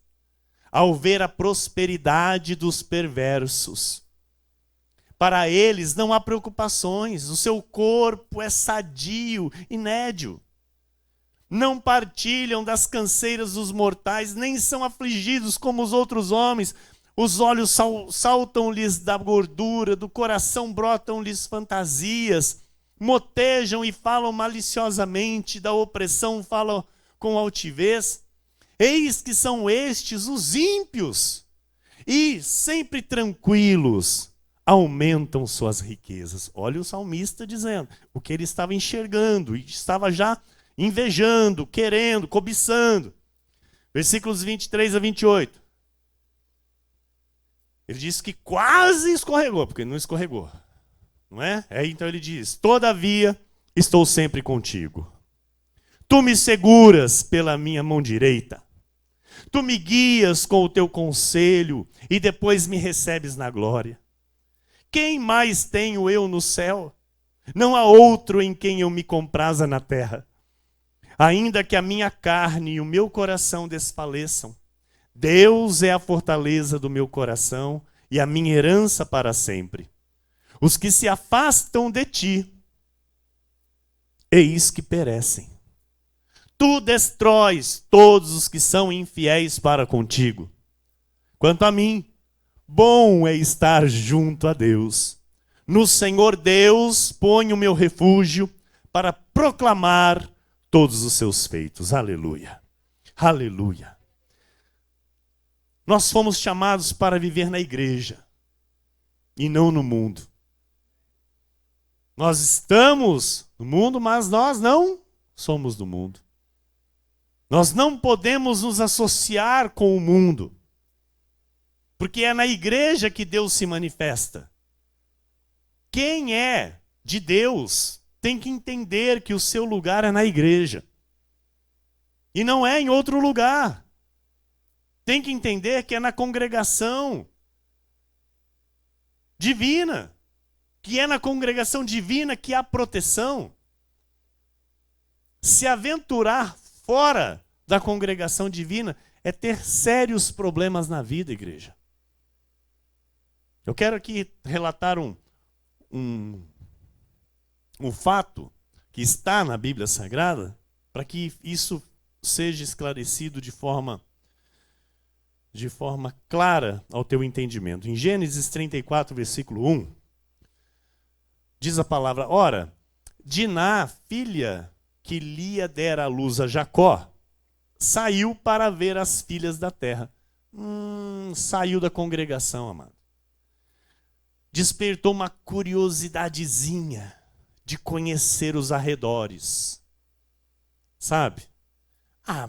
ao ver a prosperidade dos perversos. Para eles não há preocupações, o seu corpo é sadio e nédio. não partilham das canseiras dos mortais, nem são afligidos como os outros homens. Os olhos saltam-lhes da gordura, do coração brotam-lhes fantasias, motejam e falam maliciosamente, da opressão falam com altivez. Eis que são estes os ímpios, e sempre tranquilos aumentam suas riquezas. Olha o salmista dizendo o que ele estava enxergando, e estava já invejando, querendo, cobiçando. Versículos 23 a 28. Ele diz que quase escorregou, porque ele não escorregou. Não é? Então ele diz: todavia estou sempre contigo. Tu me seguras pela minha mão direita. Tu me guias com o teu conselho e depois me recebes na glória. Quem mais tenho eu no céu? Não há outro em quem eu me compraza na terra. Ainda que a minha carne e o meu coração desfaleçam, Deus é a fortaleza do meu coração e a minha herança para sempre. Os que se afastam de ti, eis que perecem. Tu destróis todos os que são infiéis para contigo. Quanto a mim, bom é estar junto a Deus. No Senhor Deus ponho o meu refúgio para proclamar todos os seus feitos. Aleluia. Aleluia. Nós fomos chamados para viver na igreja e não no mundo. Nós estamos no mundo, mas nós não somos do mundo. Nós não podemos nos associar com o mundo, porque é na igreja que Deus se manifesta. Quem é de Deus tem que entender que o seu lugar é na igreja e não é em outro lugar. Tem que entender que é na congregação divina, que é na congregação divina que há proteção. Se aventurar fora da congregação divina é ter sérios problemas na vida, igreja. Eu quero aqui relatar um fato que está na Bíblia Sagrada, para que isso seja esclarecido de forma clara ao teu entendimento. Em Gênesis 34, versículo 1, diz a palavra: ora, Diná, filha que Lia dera à luz a Jacó, saiu para ver as filhas da terra. Saiu da congregação, amado. Despertou uma curiosidadezinha de conhecer os arredores. Sabe?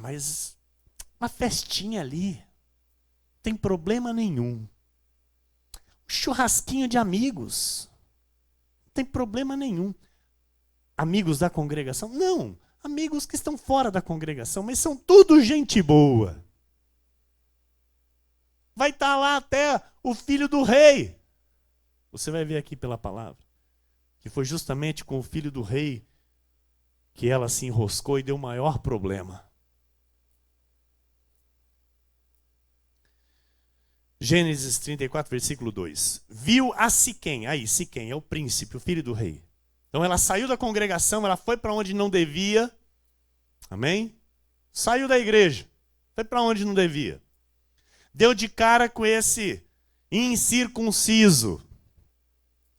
Mas uma festinha ali, não tem problema nenhum. Um churrasquinho de amigos, não tem problema nenhum. Amigos da congregação? Não, amigos que estão fora da congregação, mas são tudo gente boa. Vai estar lá até o filho do rei. Você vai ver aqui pela palavra que foi justamente com o filho do rei que ela se enroscou e deu o maior problema. Gênesis 34, versículo 2. Viu a Siquém. Aí, Siquém é o príncipe, o filho do rei. Então ela saiu da congregação, ela foi para onde não devia. Amém? Saiu da igreja, foi para onde não devia. Deu de cara com esse incircunciso,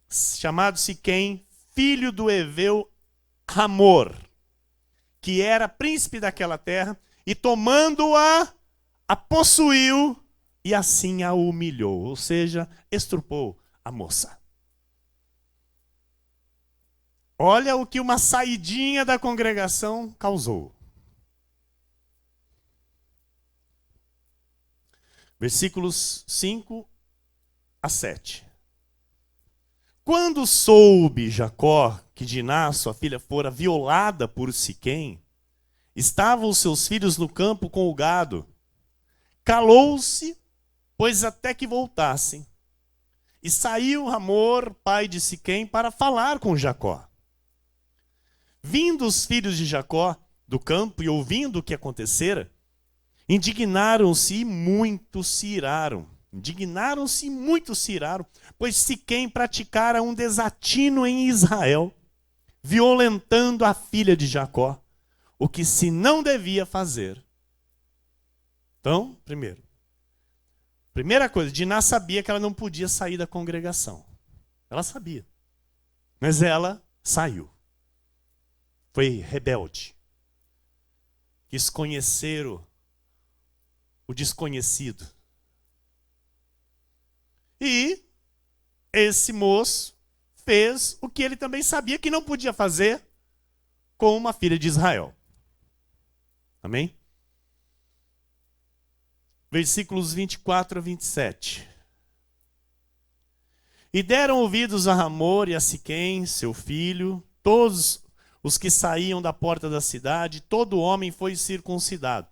chamado Siquém, filho do heveu Hamor, que era príncipe daquela terra, e tomando-a, a possuiu e assim a humilhou, ou seja, estrupou a moça. Olha o que uma saidinha da congregação causou. Versículos 5 a 7. Quando soube Jacó que Diná, sua filha, fora violada por Siquém, estavam os seus filhos no campo com o gado. Calou-se, pois até que voltassem. E saiu Hamor, pai de Siquém, para falar com Jacó. Vindo os filhos de Jacó do campo e ouvindo o que acontecera, indignaram-se e muito se iraram. Indignaram-se e muito se iraram, pois Siquém praticara um desatino em Israel, violentando a filha de Jacó. o que se não devia fazer. Então, primeira coisa, Diná sabia que ela não podia sair da congregação. Ela sabia. Mas ela saiu. Foi rebelde. Quis conhecer o desconhecido. E esse moço fez o que ele também sabia que não podia fazer com uma filha de Israel. Amém? Versículos 24 a 27. E deram ouvidos a Hamor e a Siquém, seu filho, todos os que saíam da porta da cidade, todo homem foi circuncidado.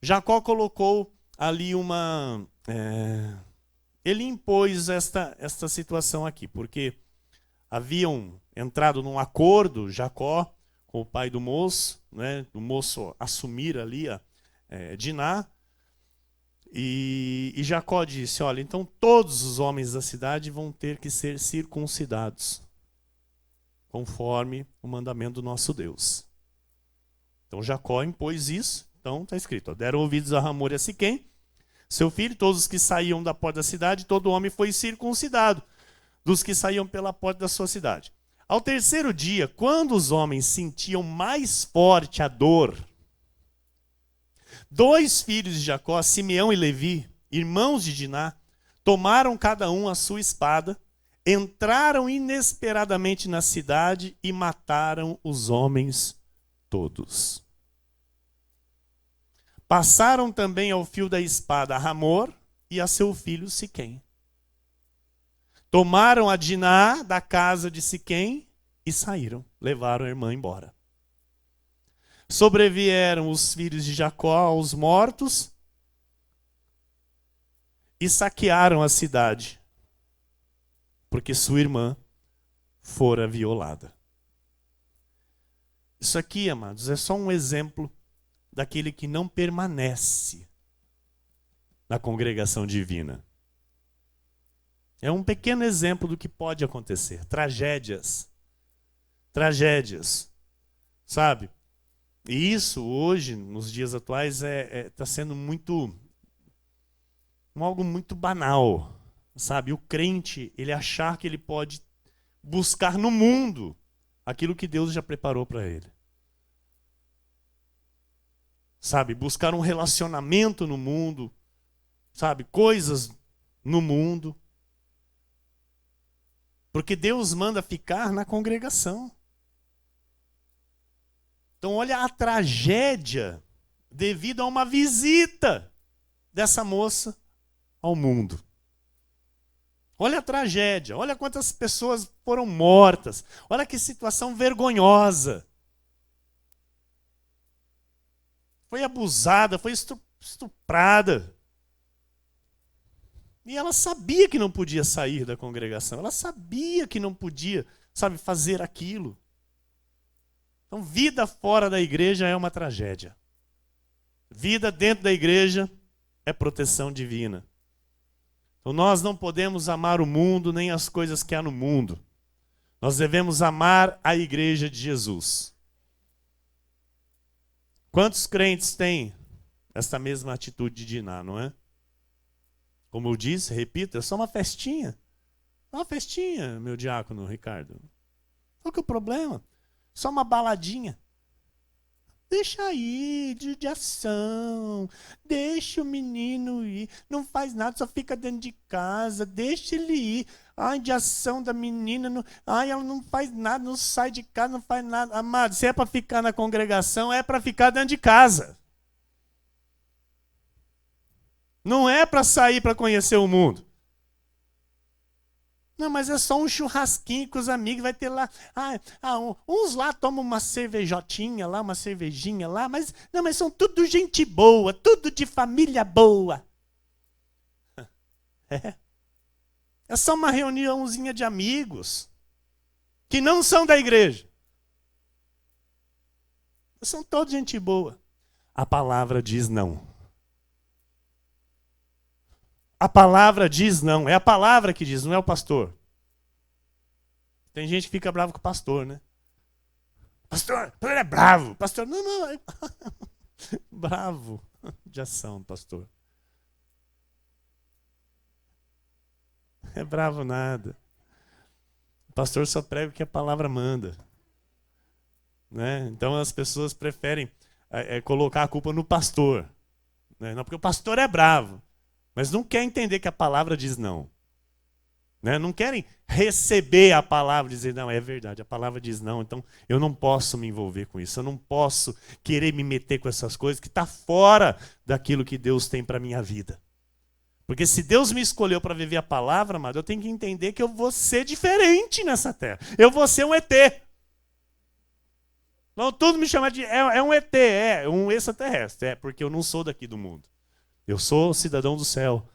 Jacó colocou ali ele impôs esta situação aqui, porque haviam entrado num acordo, Jacó com o pai do moço, né, do moço assumir ali Diná, e Jacó disse, olha, então todos os homens da cidade vão ter que ser circuncidados, conforme o mandamento do nosso Deus. Então Jacó impôs isso, então está escrito, deram ouvidos a Hamor e a Siquém, seu filho, todos os que saíam da porta da cidade, todo homem foi circuncidado, dos que saíam pela porta da sua cidade. Ao terceiro dia, quando os homens sentiam mais forte a dor, 2 filhos de Jacó, Simeão e Levi, irmãos de Diná, tomaram cada um a sua espada, entraram inesperadamente na cidade e mataram os homens todos. Passaram também ao fio da espada a Hamor e a seu filho Siquém. Tomaram a Diná da casa de Siquém e saíram, levaram a irmã embora. Sobrevieram os filhos de Jacó aos mortos e saquearam a cidade, porque sua irmã fora violada. Isso aqui, amados, é só um exemplo daquele que não permanece na congregação divina. É um pequeno exemplo do que pode acontecer. Tragédias. Tragédias. Sabe? E isso hoje, nos dias atuais, está sendo algo muito banal. Sabe? O crente, ele achar que ele pode buscar no mundo aquilo que Deus já preparou para ele. Sabe? Buscar um relacionamento no mundo. Sabe? Coisas no mundo. Porque Deus manda ficar na congregação. Então olha a tragédia devido a uma visita dessa moça ao mundo. Olha a tragédia, olha quantas pessoas foram mortas. Olha que situação vergonhosa. Foi abusada, foi estuprada. E ela sabia que não podia sair da congregação. Ela sabia que não podia, sabe, fazer aquilo. Então, vida fora da igreja é uma tragédia. Vida dentro da igreja é proteção divina. Então, nós não podemos amar o mundo nem as coisas que há no mundo. Nós devemos amar a igreja de Jesus. Quantos crentes têm esta mesma atitude de Diná, não é? Como eu disse, repito, é só uma festinha. Uma festinha, meu diácono Ricardo. Qual que é o problema? Só uma baladinha. Deixa aí, judiação. Deixa o menino ir. Não faz nada, só fica dentro de casa. Deixa ele ir. Ai, de ação da menina. Não... Ai, ela não faz nada, não sai de casa, não faz nada. Amado, se é para ficar na congregação, é para ficar dentro de casa. Não é para sair para conhecer o mundo. Não, mas é só um churrasquinho com os amigos, vai ter lá. Uns lá tomam uma cervejotinha lá, uma cervejinha lá, mas são tudo gente boa, tudo de família boa. É só uma reuniãozinha de amigos que não são da igreja. São todos gente boa. A palavra diz não. A palavra diz não. É a palavra que diz, não é o pastor. Tem gente que fica bravo com o pastor, né? Pastor é bravo. Pastor, não. Bravo de ação, pastor. É bravo nada. O pastor só prega o que a palavra manda. Né? Então as pessoas preferem colocar a culpa no pastor. Né? Não, porque o pastor é bravo. Mas não quer entender que a palavra diz não. Né? Não querem receber a palavra e dizer, não, é verdade, a palavra diz não, então eu não posso me envolver com isso, eu não posso querer me meter com essas coisas que está fora daquilo que Deus tem para a minha vida. Porque se Deus me escolheu para viver a palavra, amado, eu tenho que entender que eu vou ser diferente nessa terra. Eu vou ser um ET. Não, tudo me chama de... É um ET, é um extraterrestre. É, porque eu não sou daqui do mundo. Eu sou cidadão do céu.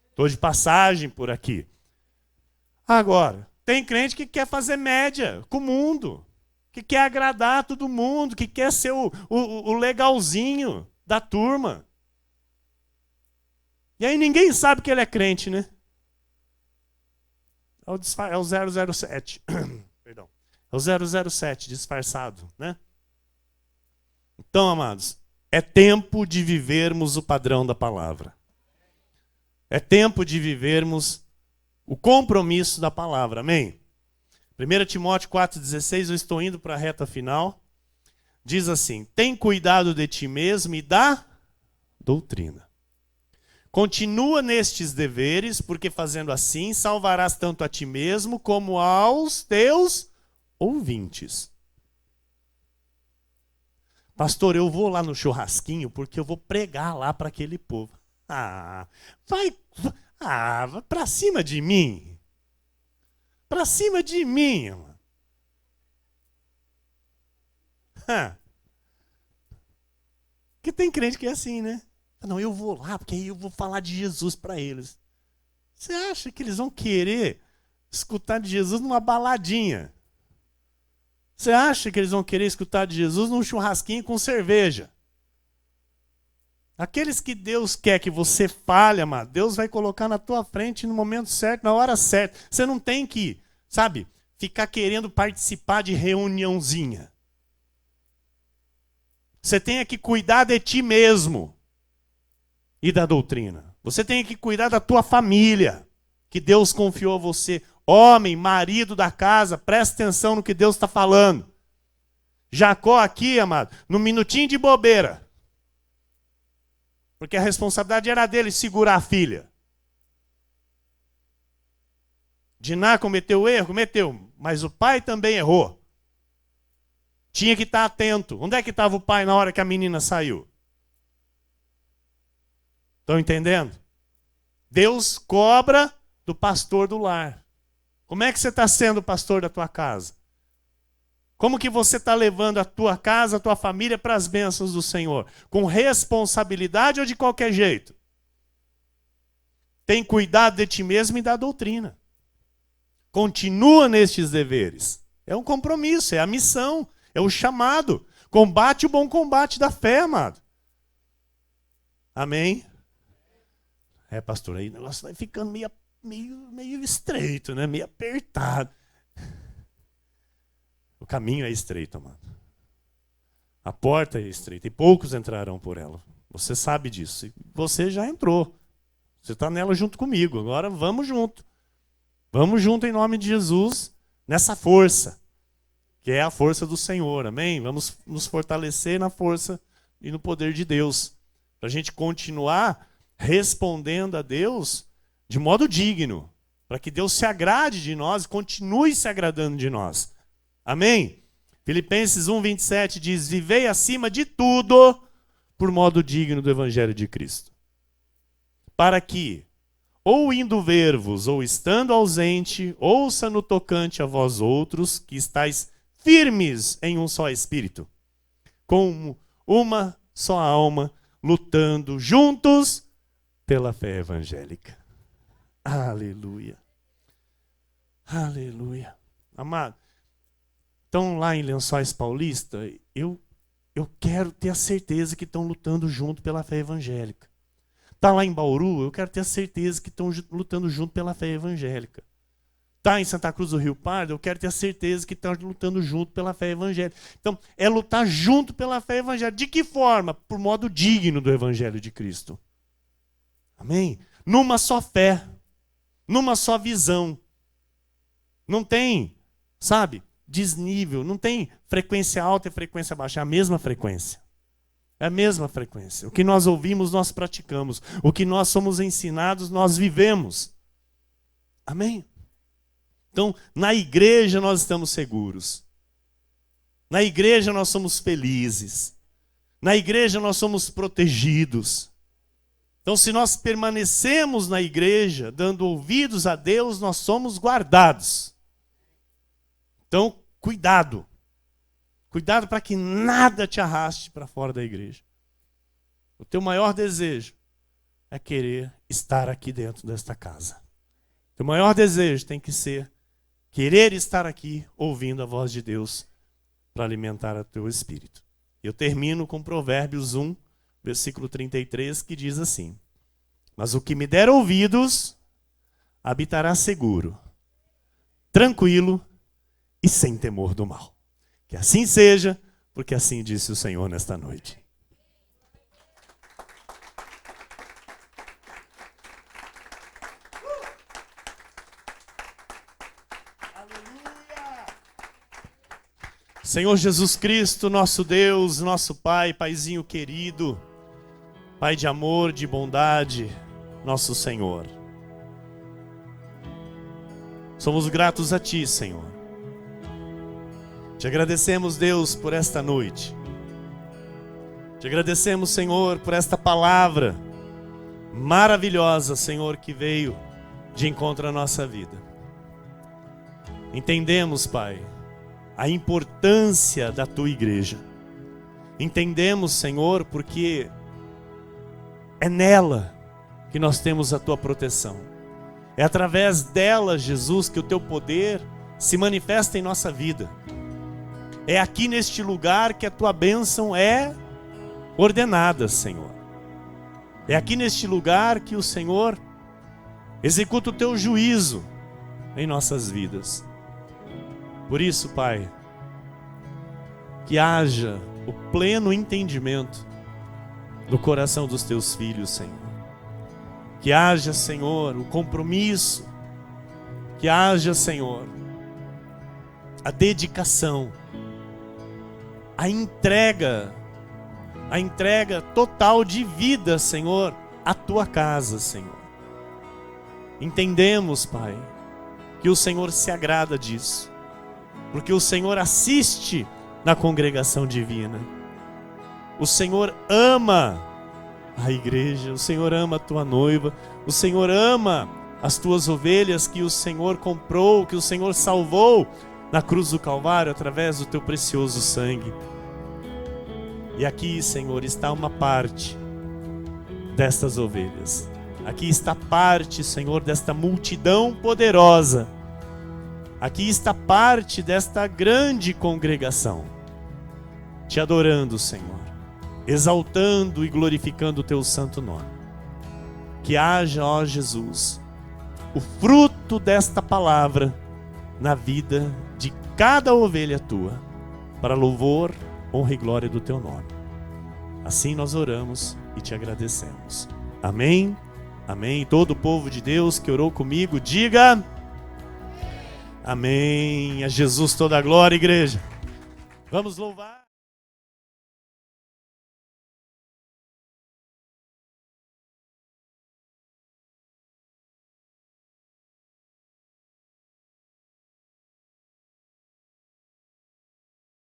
Estou de passagem por aqui. Agora, tem crente que quer fazer média com o mundo, que quer agradar todo mundo, que quer ser o legalzinho da turma. E aí ninguém sabe que ele é crente, né? É o 007. Perdão. É o 007 disfarçado, né? Então, amados, é tempo de vivermos o padrão da palavra. É tempo de vivermos o compromisso da palavra, amém? 1 Timóteo 4,16, eu estou indo para a reta final. Diz assim, tem cuidado de ti mesmo e da doutrina. Continua nestes deveres, porque fazendo assim, salvarás tanto a ti mesmo como aos teus ouvintes. Pastor, eu vou lá no churrasquinho porque eu vou pregar lá para aquele povo. Vai para cima de mim. Para cima de mim, mano. Porque tem crente que é assim, né? Não, eu vou lá porque aí eu vou falar de Jesus para eles. Você acha que eles vão querer escutar de Jesus numa baladinha? Você acha que eles vão querer escutar de Jesus num churrasquinho com cerveja? Aqueles que Deus quer que você fale, amado, Deus vai colocar na tua frente no momento certo, na hora certa. Você não tem que, sabe, ficar querendo participar de reuniãozinha. Você tem que cuidar de ti mesmo e da doutrina. Você tem que cuidar da tua família, que Deus confiou a você. Homem, marido da casa, presta atenção no que Deus está falando. Jacó aqui, amado, no minutinho de bobeira. Porque a responsabilidade era dele segurar a filha. Diná cometeu erro? Cometeu. Mas o pai também errou. Tinha que estar atento. Onde é que estava o pai na hora que a menina saiu? Estão entendendo? Deus cobra do pastor do lar. Como é que você está sendo o pastor da tua casa? Como que você está levando a tua casa, a tua família para as bênçãos do Senhor? Com responsabilidade ou de qualquer jeito? Tem cuidado de ti mesmo e da doutrina. Continua nestes deveres. É um compromisso, é a missão, é o chamado. Combate o bom combate da fé, amado. Amém? Pastor, aí o negócio vai ficando meio estreito, né? Meio apertado. O caminho é estreito, amado. A porta é estreita e poucos entrarão por ela. Você sabe disso. Você já entrou. Você está nela junto comigo. Agora vamos junto. Vamos junto em nome de Jesus nessa força, que é a força do Senhor. Amém? Vamos nos fortalecer na força e no poder de Deus. Para a gente continuar respondendo a Deus de modo digno. Para que Deus se agrade de nós e continue se agradando de nós. Amém? Filipenses 1:27 diz, vivei acima de tudo por modo digno do Evangelho de Cristo. Para que, ou indo ver-vos, ou estando ausente, ouça no tocante a vós outros, que estáis firmes em um só espírito, como uma só alma, lutando juntos pela fé evangélica. Aleluia. Aleluia. Amado, estão lá em Lençóis Paulista, eu quero ter a certeza que estão lutando junto pela fé evangélica. Está lá em Bauru, eu quero ter a certeza que estão lutando junto pela fé evangélica. está em Santa Cruz do Rio Pardo, eu quero ter a certeza que está lutando junto pela fé evangélica. Então, é lutar junto pela fé evangélica. De que forma? Por modo digno do Evangelho de Cristo. Amém? Numa só fé, numa só visão. Não tem, sabe, desnível, não tem frequência alta e frequência baixa, é a mesma frequência. É a mesma frequência. O que nós ouvimos, nós praticamos. O que nós somos ensinados, nós vivemos. Amém? Então, na igreja nós estamos seguros. Na igreja nós somos felizes. Na igreja nós somos protegidos. Então, se nós permanecemos na igreja, dando ouvidos a Deus, nós somos guardados. Então, cuidado. Cuidado para que nada te arraste para fora da igreja. O teu maior desejo é querer estar aqui dentro desta casa. O teu maior desejo tem que ser querer estar aqui ouvindo a voz de Deus para alimentar o teu espírito. Eu termino com Provérbios 1, versículo 33, que diz assim: mas o que me der ouvidos habitará seguro, tranquilo e sem temor do mal. Que assim seja, porque assim disse o Senhor nesta noite. Aleluia! Senhor Jesus Cristo, nosso Deus, nosso Pai, Paizinho querido, Pai de amor, de bondade, nosso Senhor. Somos gratos a Ti, Senhor. Te agradecemos, Deus, por esta noite. Te agradecemos, Senhor, por esta palavra maravilhosa, Senhor, que veio de encontro à nossa vida. Entendemos, Pai, a importância da Tua igreja. Entendemos, Senhor, porque é nela que nós temos a Tua proteção. É através dela, Jesus, que o Teu poder se manifesta em nossa vida. É aqui neste lugar que a Tua bênção é ordenada, Senhor. É aqui neste lugar que o Senhor executa o Teu juízo em nossas vidas. Por isso, Pai, que haja o pleno entendimento no coração dos Teus filhos, Senhor. Que haja, Senhor, o compromisso. Que haja, Senhor, a dedicação, a entrega total de vida, Senhor, à Tua casa, Senhor. Entendemos, Pai, que o Senhor se agrada disso, porque o Senhor assiste na congregação divina. O Senhor ama a igreja, o Senhor ama a Tua noiva, o Senhor ama as Tuas ovelhas que o Senhor comprou, que o Senhor salvou na cruz do Calvário através do Teu precioso sangue. E aqui, Senhor, está uma parte destas ovelhas. Aqui está parte, Senhor, desta multidão poderosa. Aqui está parte desta grande congregação, te adorando, Senhor, exaltando e glorificando o Teu santo nome. Que haja, ó Jesus, o fruto desta palavra na vida de cada ovelha Tua, para louvor, honra e glória do Teu nome. Assim nós oramos e Te agradecemos. Amém, amém. Todo o povo de Deus que orou comigo, diga amém. A Jesus toda a glória, igreja. Vamos louvar.